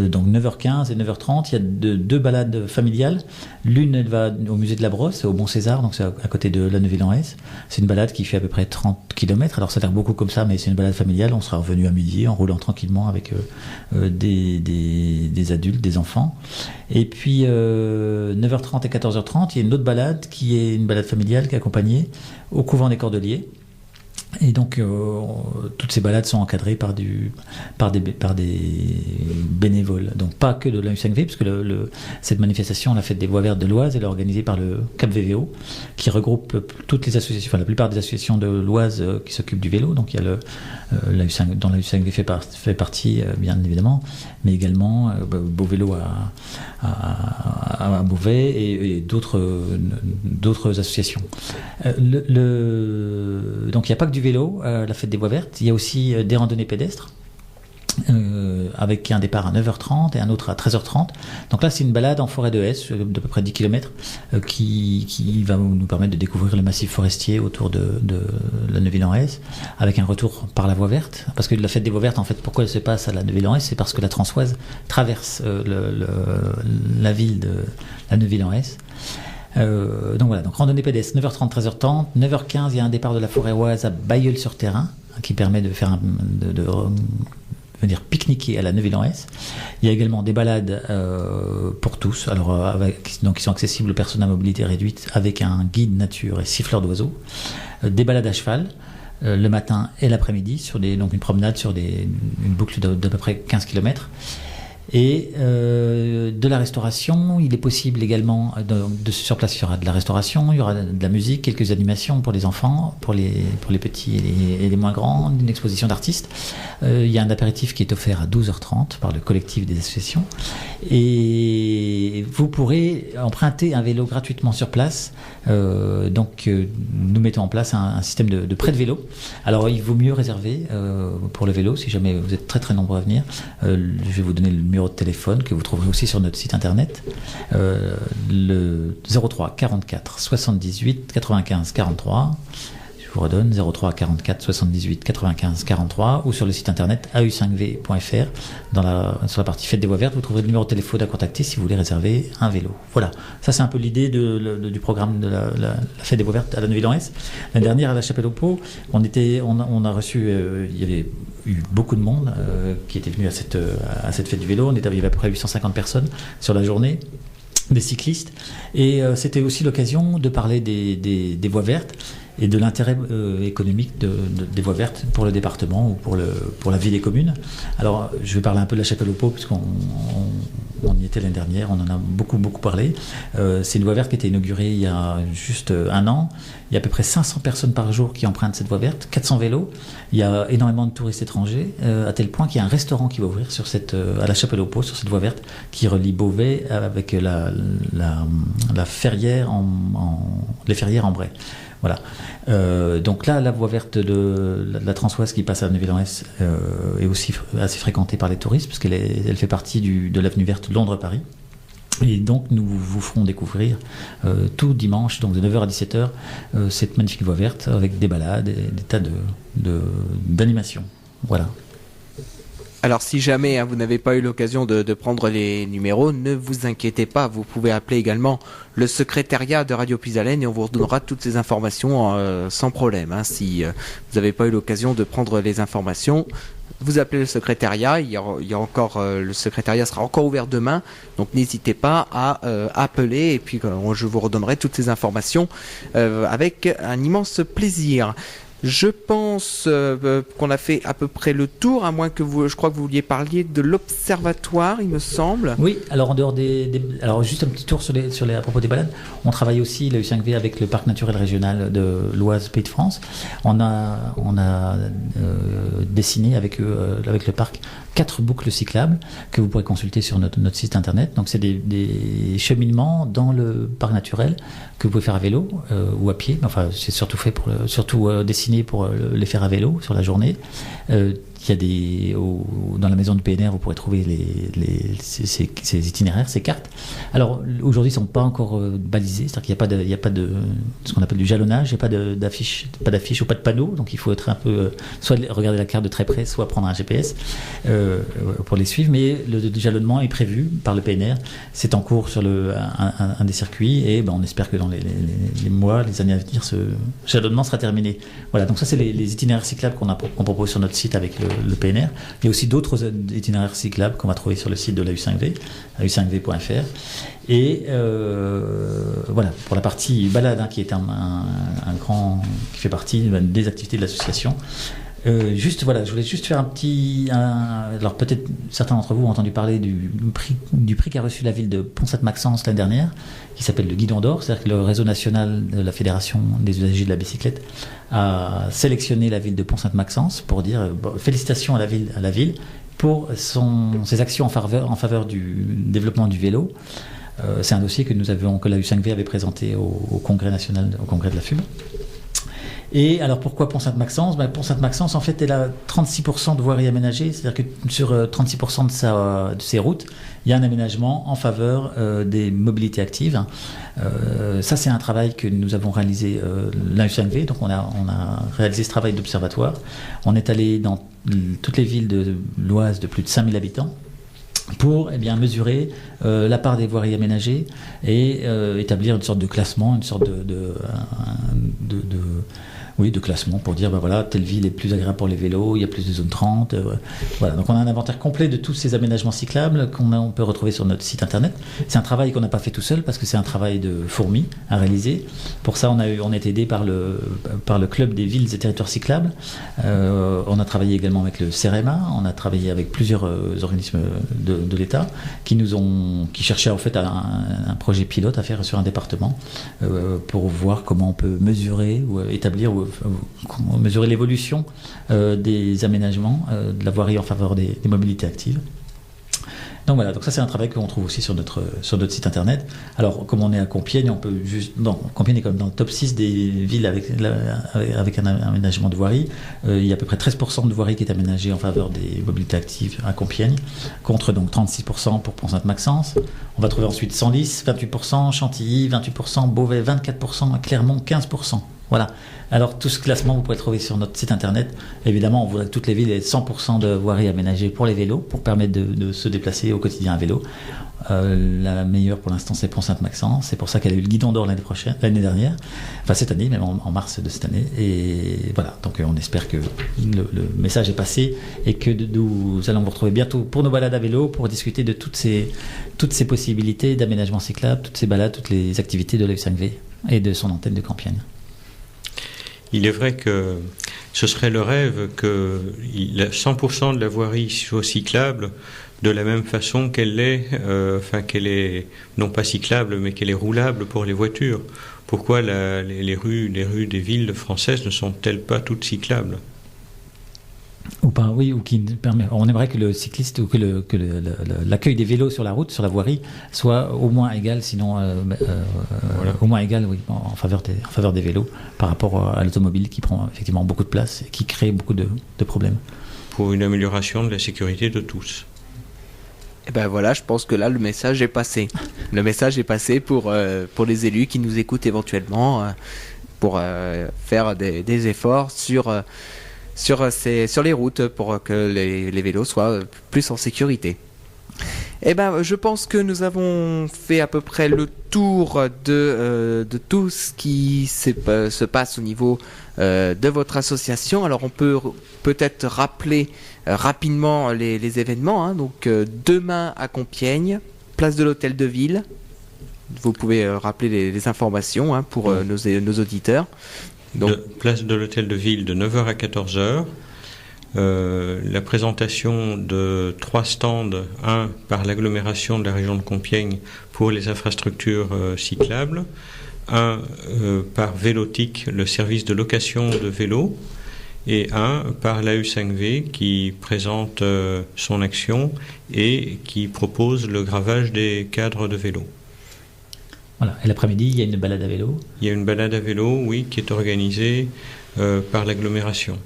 Speaker 2: donc 9h15 et 9h30, il y a deux balades familiales. L'une, elle va au musée de la Brosse, au Bon César, donc c'est à côté de La Neuville-en-Hez. C'est une balade qui fait à peu près 30 km. Alors ça a l'air beaucoup comme ça, mais c'est une balade familiale. On sera revenu à midi en roulant tranquillement avec des adultes, des enfants. Et puis 9h30 et 14h30, il y a une autre balade qui est une balade familiale qui est accompagnée au couvent des Cordeliers. Et donc, toutes ces balades sont encadrées par des bénévoles. Donc, pas que de la U5V, parce que cette manifestation, la fête des voies vertes de l'Oise, elle est organisée par le Cap VVO, qui regroupe toutes les associations, enfin la plupart des associations de l'Oise qui s'occupent du vélo. Donc, il y a dont la U5V fait partie, bien évidemment, mais également Beau-Vélo à Beauvais et d'autres associations. Donc, il n'y a pas que du vélo, la fête des voies vertes. Il y a aussi des randonnées pédestres, avec un départ à 9h30 et un autre à 13h30. Donc là, c'est une balade en forêt de Hesse d'à peu près 10 km qui va nous permettre de découvrir le massif forestier autour de la Neuville-en-Hez, avec un retour par la voie verte. Parce que la fête des voies vertes, en fait, pourquoi elle se passe à la Neuville-en-Hez, c'est parce que la Transoise traverse la ville de la Neuville-en-Hez. Donc voilà, donc randonnée pédestre 9h30, 13h30, 9h15 il y a un départ de la forêt oise à Bailleul-sur-Terrain qui permet de faire venir pique-niquer à la Neuville-en-Hez. Il y a également des balades pour tous, alors donc qui sont accessibles aux personnes à mobilité réduite avec un guide nature et siffleur d'oiseaux, des balades à cheval le matin et l'après-midi donc une promenade sur une boucle d'à peu près 15 km. Et de la restauration, il est possible également, sur place il y aura de la restauration, il y aura de la musique, quelques animations pour les enfants, pour les petits et les moins grands, une exposition d'artistes. Il y a un apéritif qui est offert à 12h30 par le collectif des associations. Et vous pourrez emprunter un vélo gratuitement sur place. Donc nous mettons en place un système de prêt de vélo. Alors il vaut mieux réserver pour le vélo si jamais vous êtes très très nombreux à venir. Je vais vous donner le numéro de téléphone que vous trouverez aussi sur notre site internet, le 03 44 78 95 43. Je vous redonne 03 44 78 95 43 ou sur le site internet au5v.fr. Sur la partie fête des voies vertes, vous trouverez le numéro de téléphone à contacter si vous voulez réserver un vélo. Voilà, ça c'est un peu l'idée du programme de la fête des voies vertes à la Neuville-en-Hez. L'année dernière à la Chapelle-aux-Pots, on a reçu, il y avait eu beaucoup de monde qui était venu à cette fête du vélo. Il y avait à peu près 850 personnes sur la journée, des cyclistes, et c'était aussi l'occasion de parler des voies vertes et de l'intérêt économique des voies vertes pour le département ou pour la ville et commune. Alors, je vais parler un peu de la Chapelle-aux-Pots, puisqu'on y était l'année dernière, on en a beaucoup parlé. C'est une voie verte qui a été inaugurée il y a juste un an. Il y a à peu près 500 personnes par jour qui empruntent cette voie verte, 400 vélos. Il y a énormément de touristes étrangers, à tel point qu'il y a un restaurant qui va ouvrir à la Chapelle-aux-Pots, sur cette voie verte, qui relie Beauvais avec la ferrière les ferrières en Bray. Voilà. Donc là, la voie verte de la Transoise qui passe à Neuville-en-Hez est aussi assez fréquentée par les touristes, parce qu'elle fait partie de l'avenue verte Londres-Paris. Et donc, nous vous ferons découvrir tout dimanche, donc de 9h à 17h, cette magnifique voie verte avec des balades et des tas d'animations. Voilà.
Speaker 1: Alors si jamais vous n'avez pas eu l'occasion de prendre les numéros, ne vous inquiétez pas, vous pouvez appeler également le secrétariat de Radio Puisalène et on vous redonnera toutes ces informations sans problème. Si vous n'avez pas eu l'occasion de prendre les informations, vous appelez le secrétariat, il y a encore, le secrétariat sera encore ouvert demain, donc n'hésitez pas à appeler et puis je vous redonnerai toutes ces informations avec un immense plaisir. Je pense qu'on a fait à peu près le tour, à moins que je crois que vous vouliez parler de l'observatoire, il me semble.
Speaker 2: Oui, alors en dehors alors juste un petit tour à propos des balades. On travaille aussi, la U5V, avec le parc naturel régional de l'Oise Pays de France. On a dessiné avec eux, avec le parc, 4 boucles cyclables que vous pourrez consulter sur notre site internet. Donc c'est des cheminements dans le parc naturel que vous pouvez faire à vélo ou à pied. Enfin, c'est surtout fait dessiné pour les faire à vélo sur la journée. Il y a dans la maison du PNR, vous pourrez trouver ces itinéraires, ces cartes. Alors aujourd'hui, ils ne sont pas encore balisés, c'est-à-dire qu'il n'y a pas de ce qu'on appelle du jalonnage, il n'y a pas d'affiche ou pas de panneau, donc il faut être un peu soit regarder la carte de très près, soit prendre un GPS pour les suivre. Mais le jalonnement est prévu par le PNR, c'est en cours sur un des circuits, et on espère que dans les mois, les années à venir, ce jalonnement sera terminé. Voilà, donc ça c'est les itinéraires cyclables qu'on propose sur notre site avec le PNR. Il y a aussi d'autres itinéraires cyclables qu'on va trouver sur le site de la U5V, u5v.fr. Et voilà, pour la partie balade, qui est qui fait partie des activités de l'association. Je voulais juste faire alors peut-être certains d'entre vous ont entendu parler du prix qu'a reçu la ville de Pont-Sainte-Maxence l'année dernière, qui s'appelle le Guidon d'Or, c'est-à-dire que le réseau national de la Fédération des usagers de la bicyclette a sélectionné la ville de Pont-Sainte-Maxence pour dire félicitations à la ville pour ses actions en faveur du développement du vélo. C'est un dossier que la U5V avait présenté au Congrès national, au Congrès de la FUB. Et alors pourquoi Pont-Sainte-Maxence ? Pont-Sainte-Maxence, en fait, elle a 36% de voiries aménagées, c'est-à-dire que sur 36% de ses routes, il y a un aménagement en faveur des mobilités actives. Ça, c'est un travail que nous avons réalisé la U5V, donc on a réalisé ce travail d'observatoire. On est allé dans toutes les villes de l'Oise de plus de 5000 habitants pour mesurer la part des voiries aménagées et établir une sorte de classement, une sorte de classement pour dire telle ville est plus agréable pour les vélos, il y a plus de zones 30. Voilà, donc on a un inventaire complet de tous ces aménagements cyclables on peut retrouver sur notre site internet. C'est un travail qu'on n'a pas fait tout seul parce que c'est un travail de fourmi à réaliser. Pour ça, on est aidé par le club des villes et territoires cyclables. On a travaillé également avec le CEREMA, on a travaillé avec plusieurs organismes de l'État qui cherchaient en fait un projet pilote à faire sur un département pour voir comment on peut mesurer ou établir mesurer l'évolution des aménagements de la voirie en faveur des mobilités actives. Donc voilà, donc ça c'est un travail qu'on trouve aussi sur notre site internet. Alors comme on est à Compiègne, Compiègne est quand même dans le top 6 des villes avec un aménagement de voirie. Il y a à peu près 13% de voirie qui est aménagée en faveur des mobilités actives à Compiègne, contre donc 36% pour Pont-Sainte-Maxence. On va trouver ensuite Senlis, 28%, Chantilly, 28%, Beauvais, 24%, Clermont, 15%. Voilà. Alors tout ce classement, vous pouvez le trouver sur notre site internet. Évidemment, on voudrait que toutes les villes aient 100% de voiries aménagées pour les vélos, pour permettre de se déplacer au quotidien à vélo. La meilleure pour l'instant, c'est Pont-Sainte-Maxence. C'est pour ça qu'elle a eu le Guidon d'Or l'année dernière. Enfin cette année, même en mars de cette année. Et voilà, donc on espère que le message est passé et que nous allons vous retrouver bientôt pour nos balades à vélo, pour discuter de toutes ces possibilités d'aménagement cyclable, toutes ces balades, toutes les activités de la U5V et de son antenne de Compiègne.
Speaker 3: Il est vrai que ce serait le rêve que 100% de la voirie soit cyclable de la même façon qu'elle est, qu'elle est non pas cyclable, mais qu'elle est roulable pour les voitures. Pourquoi les rues des villes françaises ne sont-elles pas toutes cyclables ?
Speaker 2: Ou pas, oui, ou qui permet. On aimerait que le cycliste ou que l'accueil des vélos sur la route, sur la voirie, soit au moins égal, sinon au moins égal, oui, en faveur des vélos, par rapport à l'automobile qui prend effectivement beaucoup de place et qui crée beaucoup de problèmes.
Speaker 3: Pour une amélioration de la sécurité de tous.
Speaker 1: Et ben voilà, je pense que là le message est passé. Le message est passé pour les élus qui nous écoutent éventuellement, pour faire des efforts sur les routes pour que les vélos soient plus en sécurité. Eh ben, je pense que nous avons fait à peu près le tour de tout ce qui se passe au niveau de votre association. Alors on peut peut-être rappeler rapidement les événements. Donc demain à Compiègne, place de l'Hôtel de Ville. Vous pouvez rappeler les informations pour nos auditeurs.
Speaker 3: Donc, place de l'Hôtel de Ville de 9h à 14h. La présentation de 3 stands, un par l'agglomération de la région de Compiègne pour les infrastructures cyclables, un par Vélotique, le service de location de vélos, et un par l'AE5V qui présente son action et qui propose le gravage des cadres de vélo.
Speaker 2: Voilà. Et l'après-midi, il y a une balade à vélo.
Speaker 3: Il y a une balade à vélo, oui, qui est organisée par l'agglomération.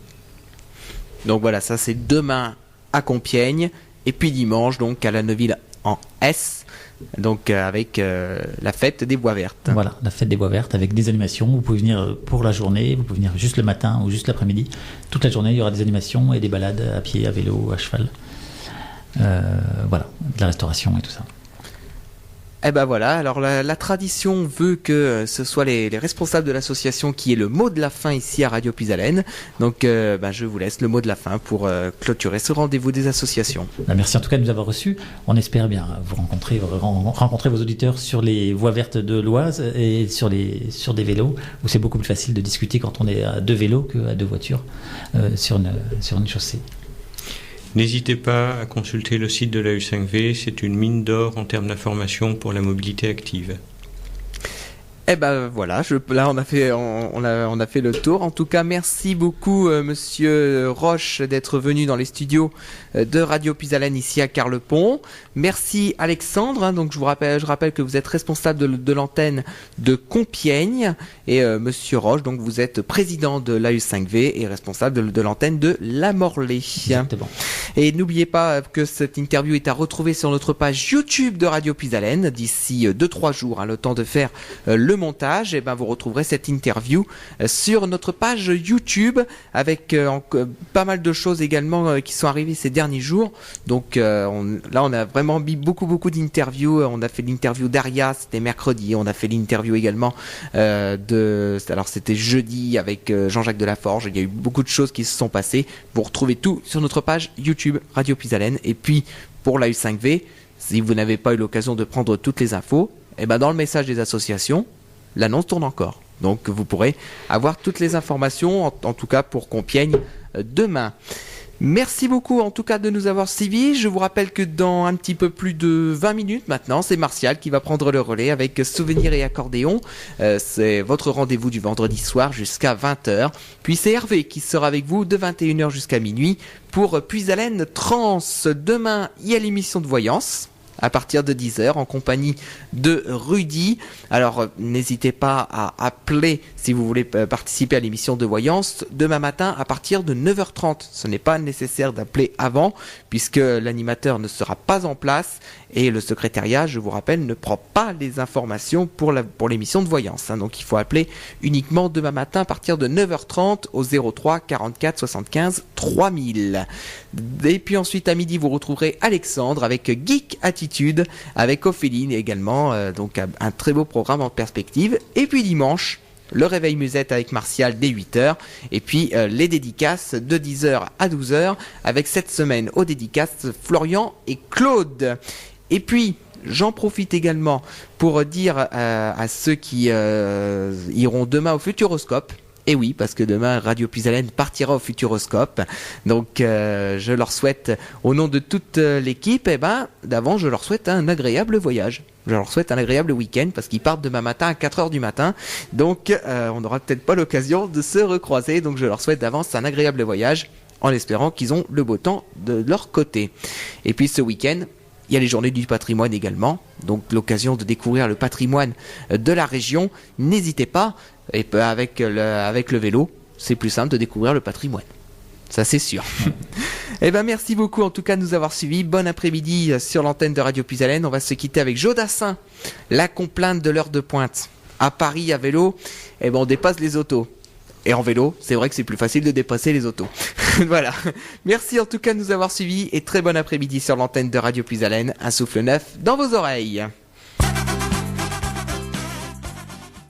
Speaker 1: Donc voilà, ça c'est demain à Compiègne, et puis dimanche donc à la Neuville en S, donc avec la fête des bois vertes.
Speaker 2: Voilà, la fête des bois vertes avec des animations. Vous pouvez venir pour la journée, vous pouvez venir juste le matin ou juste l'après-midi. Toute la journée, il y aura des animations et des balades à pied, à vélo, à cheval. Voilà, de la restauration et tout ça.
Speaker 1: Eh ben voilà, alors la tradition veut que ce soit les responsables de l'association qui aient le mot de la fin ici à Radio Puisalène. Donc je vous laisse le mot de la fin pour clôturer ce rendez-vous des associations.
Speaker 2: Merci en tout cas de nous avoir reçus. On espère bien vous rencontrer vos auditeurs sur les voies vertes de l'Oise et sur des vélos, où c'est beaucoup plus facile de discuter quand on est à 2 vélos qu'à 2 voitures sur une chaussée.
Speaker 3: N'hésitez pas à consulter le site de l'AE5V, c'est une mine d'or en termes d'information pour la mobilité active.
Speaker 1: Eh ben voilà, là on a fait le tour. En tout cas, merci beaucoup Monsieur Roche d'être venu dans les studios de Radio Puisalène ici à Carlepont. Merci Alexandre. Donc je rappelle que vous êtes responsable de l'antenne de Compiègne, et Monsieur Roche, donc vous êtes président de l'AE5V et responsable de l'antenne de La Morlaix.
Speaker 2: Exactement.
Speaker 1: Et n'oubliez pas que cette interview est à retrouver sur notre page YouTube de Radio Puisalène d'ici 2-3 jours, le temps de faire le montage. Et vous retrouverez cette interview sur notre page YouTube avec pas mal de choses également qui sont arrivées ces derniers jours. Donc on a vraiment mis beaucoup d'interviews. On a fait l'interview d'Aria, c'était mercredi. On a fait l'interview également alors c'était jeudi avec Jean-Jacques Delaforge. Il y a eu beaucoup de choses qui se sont passées. Vous retrouvez tout sur notre page YouTube Radio Puisalène. Et puis pour la U5V, si vous n'avez pas eu l'occasion de prendre toutes les infos, dans le message des associations, l'annonce tourne encore. Donc vous pourrez avoir toutes les informations, en tout cas pour Compiègne, demain. Merci beaucoup en tout cas de nous avoir suivis. Je vous rappelle que dans un petit peu plus de 20 minutes maintenant, c'est Martial qui va prendre le relais avec Souvenirs et Accordéon. C'est votre rendez-vous du vendredi soir jusqu'à 20h. Puis c'est Hervé qui sera avec vous de 21h jusqu'à minuit pour Puisalène Trans. Demain, il y a l'émission de voyance à partir de 10h en compagnie de Rudy. Alors n'hésitez pas à appeler si vous voulez participer à l'émission de voyance demain matin à partir de 9h30. Ce n'est pas nécessaire d'appeler avant puisque l'animateur ne sera pas en place et le secrétariat, je vous rappelle, ne prend pas les informations pour l'émission de voyance. Donc il faut appeler uniquement demain matin à partir de 9h30 au 03 44 75 3000. Et puis ensuite à midi vous retrouverez Alexandre avec Geek Attitude avec Ophéline également. Donc un très beau programme en perspective. Et puis dimanche, le réveil musette avec Martial dès 8h. Et puis les dédicaces de 10h à 12h avec cette semaine aux dédicaces Florian et Claude. Et puis j'en profite également pour dire à ceux qui iront demain au Futuroscope. Et oui, parce que demain, Radio Puisalène partira au Futuroscope. Donc, je leur souhaite, au nom de toute l'équipe, d'avant, je leur souhaite un agréable voyage. Je leur souhaite un agréable week-end parce qu'ils partent demain matin à 4h du matin. Donc, on n'aura peut-être pas l'occasion de se recroiser. Donc, je leur souhaite d'avance un agréable voyage en espérant qu'ils ont le beau temps de leur côté. Et puis, ce week-end, il y a les journées du patrimoine également. Donc, l'occasion de découvrir le patrimoine de la région. N'hésitez pas. Et avec le vélo, c'est plus simple de découvrir le patrimoine. Ça, c'est sûr. Merci beaucoup en tout cas de nous avoir suivis. Bon après-midi sur l'antenne de Radio Puisalène. On va se quitter avec Jodassin, la complainte de l'heure de pointe. À Paris, à vélo, on dépasse les autos. Et en vélo, c'est vrai que c'est plus facile de dépasser les autos. Voilà. Merci en tout cas de nous avoir suivis et très bon après-midi sur l'antenne de Radio Puisalène. Un souffle neuf dans vos oreilles.